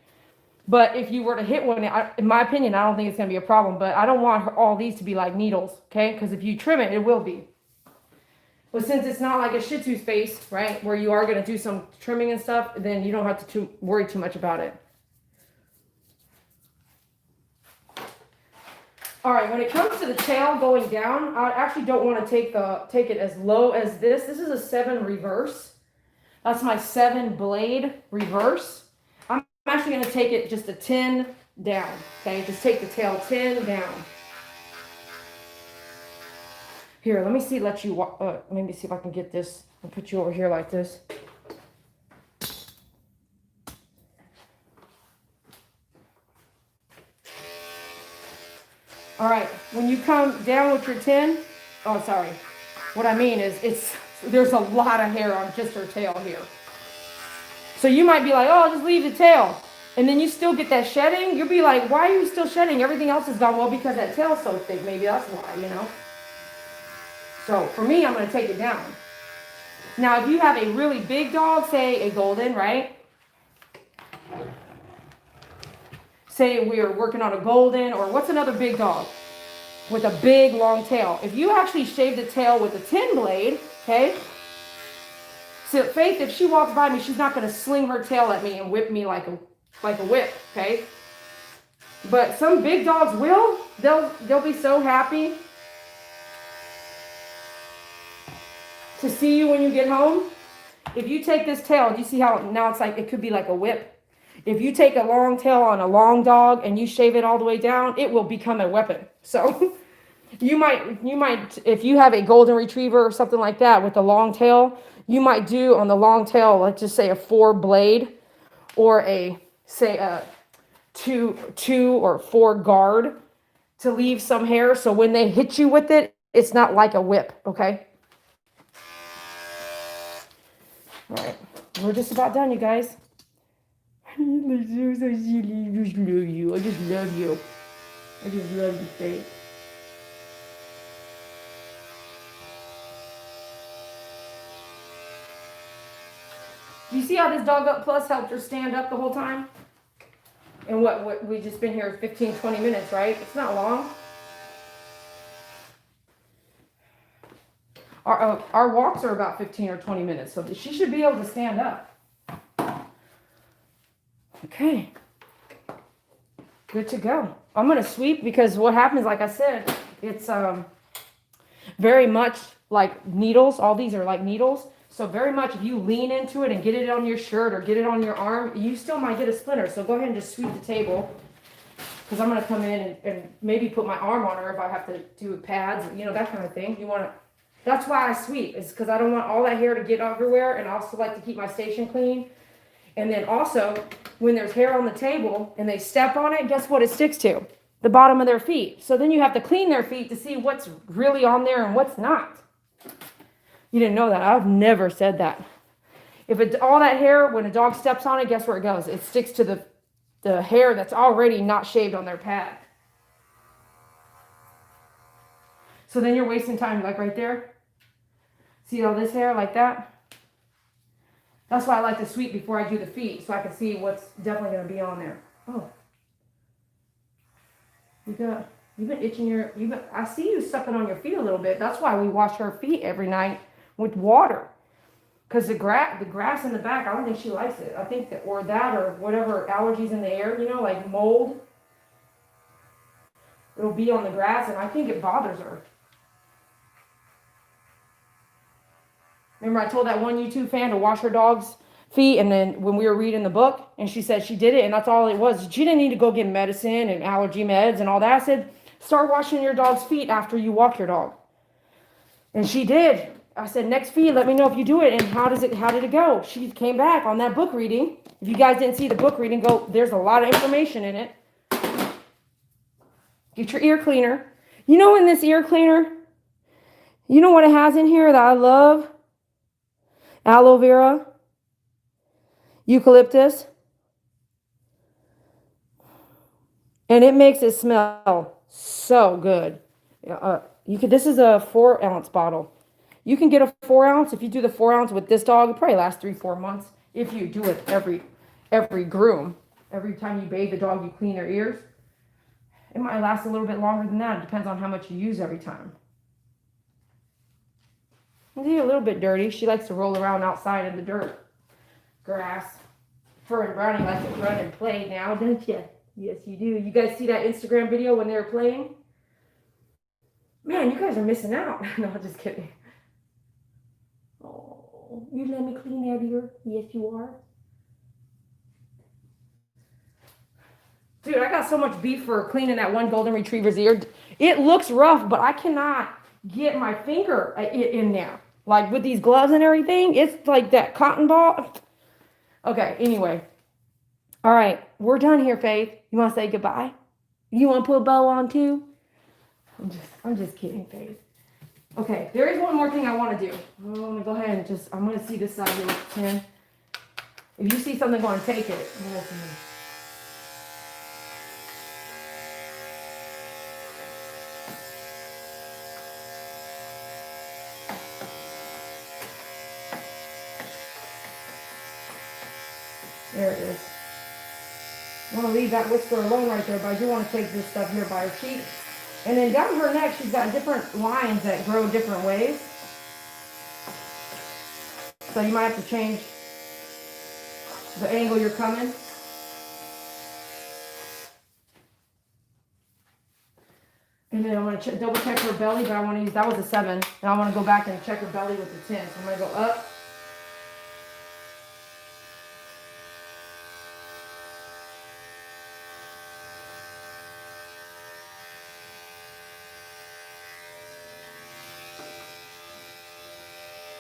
But if you were to hit one, in my opinion, I don't think it's going to be a problem. But I don't want all these to be like needles, okay? Because if you trim it, it will be. But since it's not like a Shih Tzu space, right, where you are going to do some trimming and stuff, then you don't have to worry too much about it. All right, when it comes to the tail going down, I actually don't want to take it as low as this. This is a 7 reverse. That's my 7 blade reverse. I'm actually going to take it just a 10 down, okay? Just take the tail 10 down. Here, let me see, let me see if I can get this. I'll put you over here like this. All right, when you come down with your 10, oh, sorry. What I mean is there's a lot of hair on just her tail here. So you might be like, oh, I'll just leave the tail. And then you still get that shedding. You'll be like, why are you still shedding? Everything else is gone. Well, because that tail's so thick. Maybe that's why, you know. So for me, I'm going to take it down. Now, if you have a really big dog, say a golden, right? Say we're working on a golden, or what's another big dog with a big long tail? If you actually shave the tail with a 10 blade, okay? So Faith, if she walks by me, she's not going to sling her tail at me and whip me like a whip, okay? But some big dogs will. They'll be so happy to see you when you get home. If you take this tail, do you see how now it's like, it could be like a whip? If you take a long tail on a long dog and you shave it all the way down, it will become a weapon. So you might, if you have a golden retriever or something like that with a long tail, you might do on the long tail, let's just say a 4 blade or say a 2 or 4 guard to leave some hair. So when they hit you with it, it's not like a whip, okay? All right, we're just about done, you guys. You're so silly. I just love you. I just love you. I just love you, Faith. Do you see how this Dog Up Plus helped her stand up the whole time? And what we just been here 15, 20 minutes, right? It's not long. Our walks are about 15 or 20 minutes, so she should be able to stand up. Okay, good to go. I'm going to sweep because what happens, like I said, it's very much like needles. All these are like needles. So very much if you lean into it and get it on your shirt or get it on your arm, you still might get a splinter. So go ahead and just sweep the table because I'm going to come in and maybe put my arm on her if I have to do pads, you know, that kind of thing. That's why I sweep, is because I don't want all that hair to get everywhere, and I also like to keep my station clean. And then also, when there's hair on the table and they step on it, guess what it sticks to? The bottom of their feet. So then you have to clean their feet to see what's really on there and what's not. You didn't know that. I've never said that. If all that hair, when a dog steps on it, guess where it goes? It sticks to the hair that's already not shaved on their pad. So then you're wasting time, like right there. See all this hair like that? That's why I like to sweep before I do the feet, so I can see what's definitely going to be on there. Oh. You've been itching I see you sucking on your feet a little bit. That's why we wash her feet every night with water. Because the grass in the back, I don't think she likes it. I think that, or whatever allergies in the air, you know, like mold. It'll be on the grass, and I think it bothers her. Remember I told that one YouTube fan to wash her dog's feet, and then when we were reading the book, and she said she did it, and that's all it was. She didn't need to go get medicine and allergy meds and all that. I said, start washing your dog's feet after you walk your dog. And she did. I said, next feed, let me know if you do it, and how did it go? She came back on that book reading. If you guys didn't see the book reading, there's a lot of information in it. Get your ear cleaner. You know, in this ear cleaner, you know what it has in here that I love? Aloe vera, eucalyptus, and it makes it smell so good. This is a 4-ounce bottle. You can get a 4-ounce. If you do the 4-ounce with this dog, it probably lasts 3-4 months. If you do it every groom, every time you bathe the dog, you clean their ears. It might last a little bit longer than that. It depends on how much you use every time. It's a little bit dirty. She likes to roll around outside in the dirt, grass. Her and Brownie like to run and play now, don't you? Yes, you do. You guys see that Instagram video when they were playing? Man, you guys are missing out. No, just kidding. Oh, you let me clean that ear? Yes, you are. Dude, I got so much beef for cleaning that one golden retriever's ear. It looks rough, but I cannot get my finger in there. Like with these gloves and everything, it's like that cotton ball. Okay, anyway. All right, we're done here, Faith. You want to say goodbye? You want to put a bow on too? I'm just kidding, Faith. Okay, there is one more thing I want to do. I'm going to go ahead and I'm going to see this side here with the tin. If you see something, go and take it. There it is. I want to leave that whisker alone right there, but I do want to take this stuff here by her cheek. And then down her neck, she's got different lines that grow different ways. So you might have to change the angle you're coming. And then I want to double check her belly, but I want to use, that was a 7. And I want to go back and check her belly with the 10. So I'm going to go up.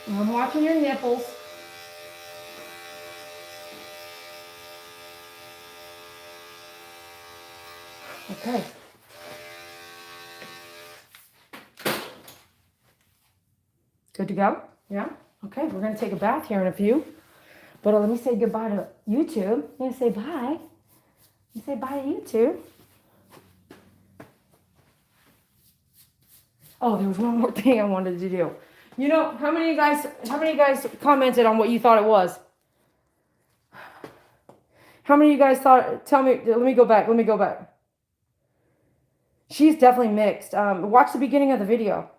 I'm watching your nipples. Okay. Good to go? Yeah? Okay, we're going to take a bath here in a few. But let me say goodbye to YouTube. I'm going to say bye. You say bye to YouTube. Oh, there was one more thing I wanted to do. You know, how many of you guys commented on what you thought it was? How many of you guys thought, tell me, let me go back. She's definitely mixed. Watch the beginning of the video.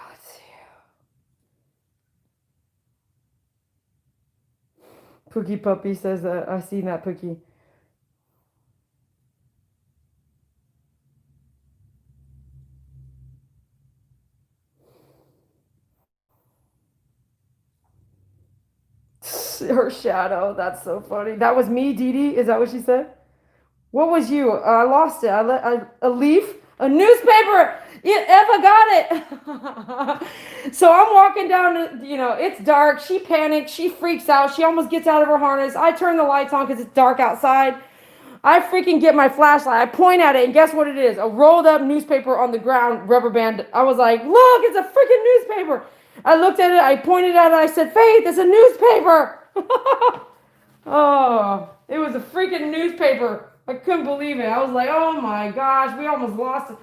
Let's see. Pookie Puppy says that I've seen that, Pookie. Her shadow. That's so funny. That was me, Dee Dee. Is that what she said? What was you? I lost it. A leaf? A newspaper. Eva got it. So I'm walking down, it's dark. She panics. She freaks out. She almost gets out of her harness. I turn the lights on because it's dark outside. I freaking get my flashlight. I point at it, and guess what it is? A rolled up newspaper on the ground, rubber band. I was like, look, it's a freaking newspaper. I looked at it. I pointed at it. I said, Faith, it's a newspaper. Oh, it was a freaking newspaper. I couldn't believe it. I was like, oh my gosh, we almost lost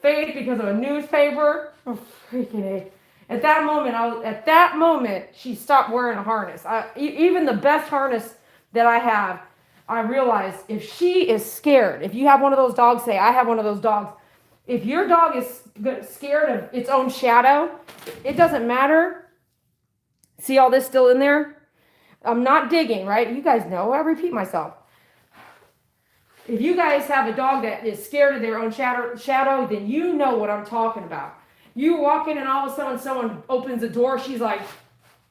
Faith because of a newspaper. Oh, freaking A. At that moment, she stopped wearing a harness. Even the best harness that I have, I realized if she is scared, if you have one of those dogs, say, I have one of those dogs. If your dog is scared of its own shadow, it doesn't matter. See all this still in there? I'm not digging, right? You guys know, I repeat myself. If you guys have a dog that is scared of their own shadow, then you know what I'm talking about. You walk in and all of a sudden someone opens the door, she's like,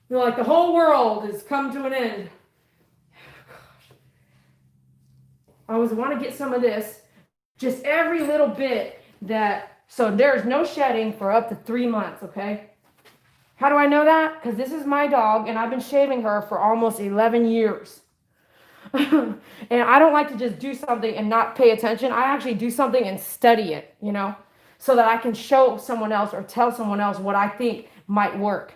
the whole world has come to an end. I want to get some of this, just every little bit so there's no shedding for up to 3 months, okay? How do I know that? Because this is my dog, and I've been shaving her for almost 11 years. And I don't like to just do something and not pay attention. I actually do something and study it, so that I can show someone else or tell someone else what I think might work.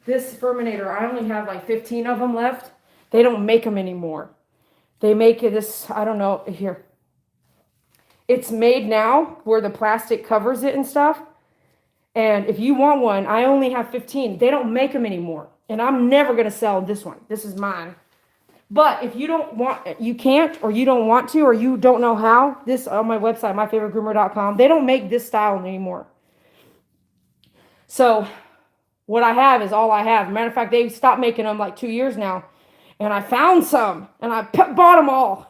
This Furminator, I only have like 15 of them left. They don't make them anymore. They make this, I don't know, here. It's made now where the plastic covers it and stuff. And if you want one, I only have 15. They don't make them anymore. And I'm never going to sell this one. This is mine. But if you don't want, you can't, or you don't want to, or you don't know how, this on my website, myfavoritegroomer.com, they don't make this style anymore. So what I have is all I have. Matter of fact, they stopped making them like 2 years now. And I found some, and I bought them all.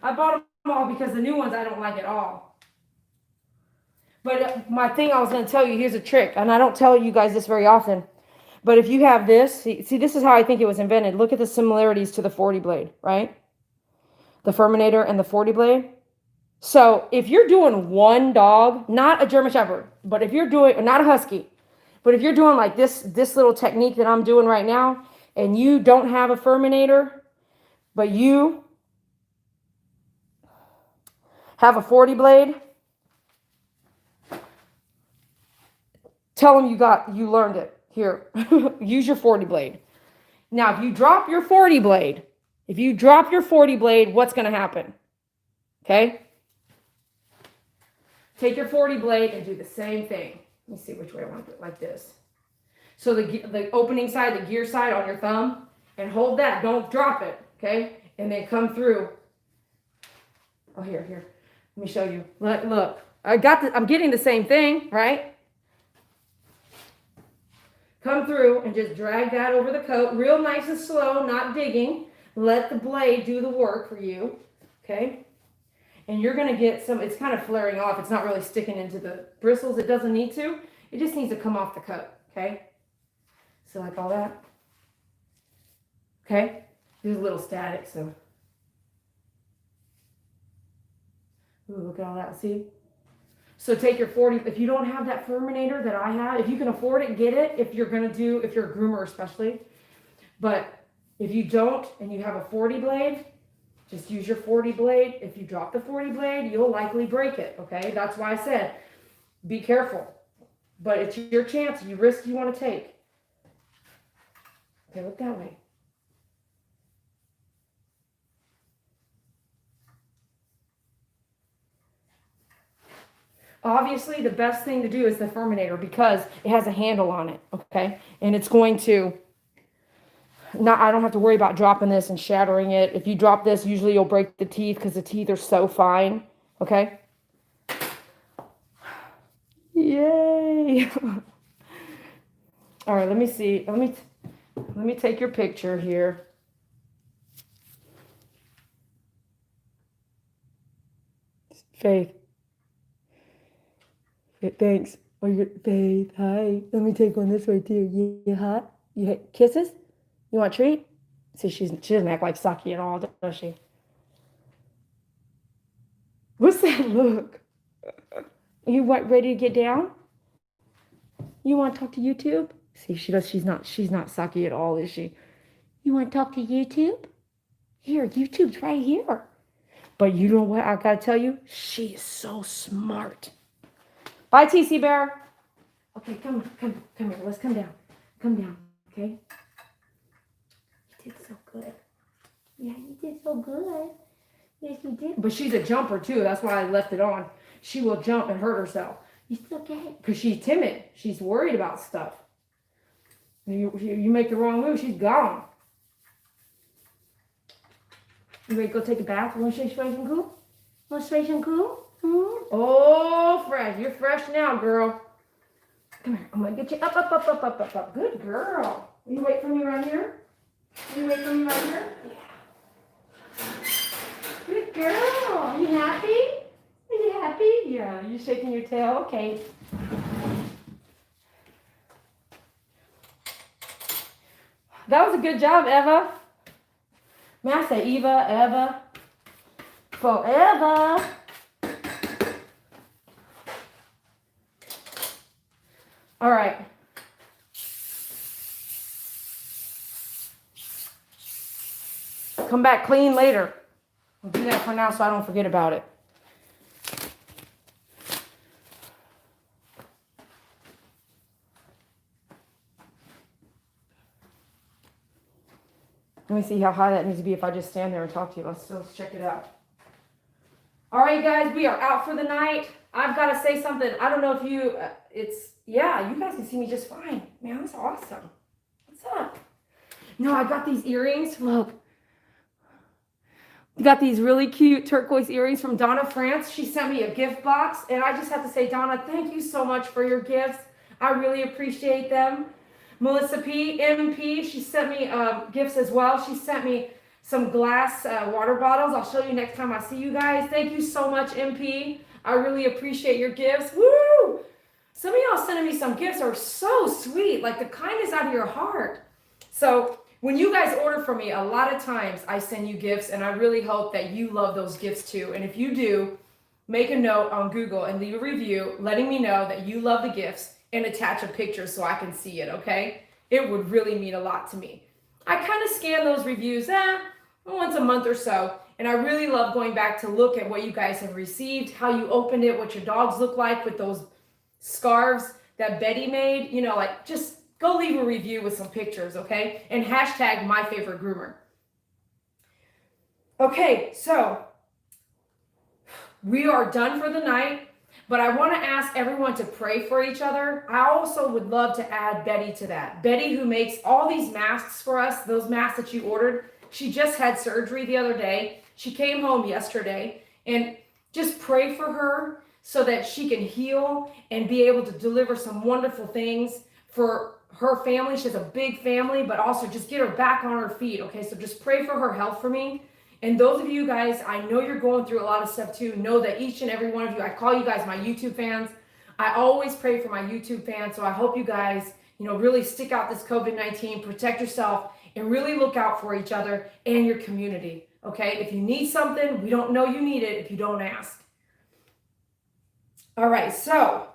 I bought them all because the new ones I don't like at all. But my thing I was going to tell you, here's a trick, and I don't tell you guys this very often. But if you have this, see, this is how I think it was invented. Look at the similarities to the 40 blade, right? The Furminator and the 40 blade. So if you're doing one dog, not a German Shepherd, but if you're doing, not a Husky, but if you're doing like this little technique that I'm doing right now, and you don't have a Furminator, but you have a 40 blade, tell them you learned it. Here, use your 40 blade. Now, if you drop your 40 blade, what's going to happen? Okay? Take your 40 blade and do the same thing. Let me see which way I want to do it, like this. So the opening side, the gear side on your thumb, and hold that. Don't drop it, okay? And then come through. Oh, here. Let me show you. Look. I'm getting the same thing, right? Come through and just drag that over the coat, real nice and slow, not digging. Let the blade do the work for you, okay? And you're going to get some, it's kind of flaring off. It's not really sticking into the bristles. It doesn't need to. It just needs to come off the coat, okay? So like all that. Okay? There's a little static, so. Ooh, look at all that, see? So take your 40, if you don't have that Furminator that I have, if you can afford it, get it. If you're a groomer especially. But if you don't and you have a 40 blade, just use your 40 blade. If you drop the 40 blade, you'll likely break it, okay? That's why I said, be careful. But it's your chance, risk you want to take. Okay, look that way. Obviously, the best thing to do is the Furminator because it has a handle on it, okay? And it's going to, I don't have to worry about dropping this and shattering it. If you drop this, usually you'll break the teeth because the teeth are so fine, okay? Yay! All right, let me see. Let me take your picture here. Faith. Thanks. Oh, Faith, hi. Let me take one this way too. You hot? You kisses? You want a treat? See, she doesn't act like Saki at all, does she? What's that look? You ready to get down? You want to talk to YouTube? See, she's not Saki at all, is she? You want to talk to YouTube? Here, YouTube's right here. But you know what I gotta tell you? She is so smart. Bye, TC Bear. Okay, come here. Let's come down. Come down, okay? You did so good. Yeah, you did so good. Yes, you did. But she's a jumper, too. That's why I left it on. She will jump and hurt herself. You still okay? Because she's timid. She's worried about stuff. You make the wrong move, she's gone. You ready to go take a bath? You want to shake and cool? Want to shake and cool? Oh, fresh. You're fresh now, girl. Come here. I'm going to get you up. Good girl. Will you wait for me right here? Yeah. Good girl. Are you happy? Yeah. You shaking your tail? Okay. That was a good job, Eva. May I say Eva? Forever. All right. Come back clean later. I'll do that for now so I don't forget about it. Let me see how high that needs to be if I just stand there and talk to you. Let's check it out. All right, guys, we are out for the night. I've got to say something. I don't know if you, you guys can see me just fine. Man, that's awesome. What's up? I got these earrings. Look. We got these really cute turquoise earrings from Donna France. She sent me a gift box. And I just have to say, Donna, thank you so much for your gifts. I really appreciate them. Melissa P, MP, she sent me gifts as well. She sent me some glass water bottles. I'll show you next time I see you guys. Thank you so much, MP. I really appreciate your gifts. Woo! Some of y'all sending me some gifts are so sweet, like the kindness out of your heart. So when you guys order from me, a lot of times I send you gifts, and I really hope that you love those gifts too. And if you do, make a note on Google and leave a review letting me know that you love the gifts and attach a picture so I can see it, okay? It would really mean a lot to me. I kind of scan those reviews once a month or so, and I really love going back to look at what you guys have received, how you opened it, what your dogs look like with those scarves that Betty made. You know, like, just go leave a review with some pictures, okay? And hashtag my favorite groomer. Okay, so we are done for the night, but I want to ask everyone to pray for each other. I also would love to add Betty to that. Betty, who makes all these masks for us, those masks that you ordered, she just had surgery the other day. She came home yesterday, and just pray for her so that she can heal and be able to deliver some wonderful things for her family. She has a big family, but also just get her back on her feet, okay? So just pray for her health for me. And those of you guys, I know you're going through a lot of stuff too. Know that each and every one of you, I call you guys my YouTube fans. I always pray for my YouTube fans. So I hope you guys, really stick out this COVID-19, protect yourself, and really look out for each other and your community, okay? If you need something, we don't know you need it if you don't ask. All right, so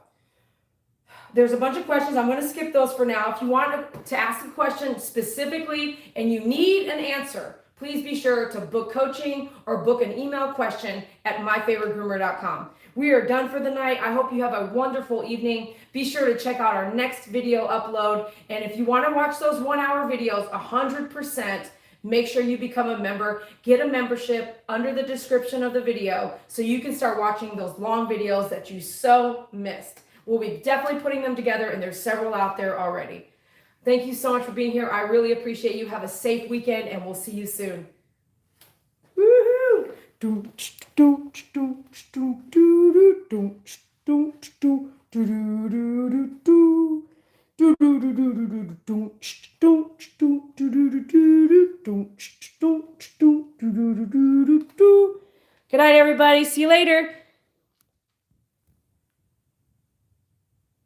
there's a bunch of questions. I'm going to skip those for now. If you want to ask a question specifically and you need an answer, please be sure to book coaching or book an email question at myfavoritegroomer.com. We are done for the night. I hope you have a wonderful evening. Be sure to check out our next video upload. And if you want to watch those 1-hour videos 100%, make sure you become a member. Get a membership under the description of the video so you can start watching those long videos that you so missed. We'll be definitely putting them together, and there's several out there already. Thank you so much for being here. I really appreciate you. Have a safe weekend, and we'll see you soon. Woohoo! Good night, everybody. See you later.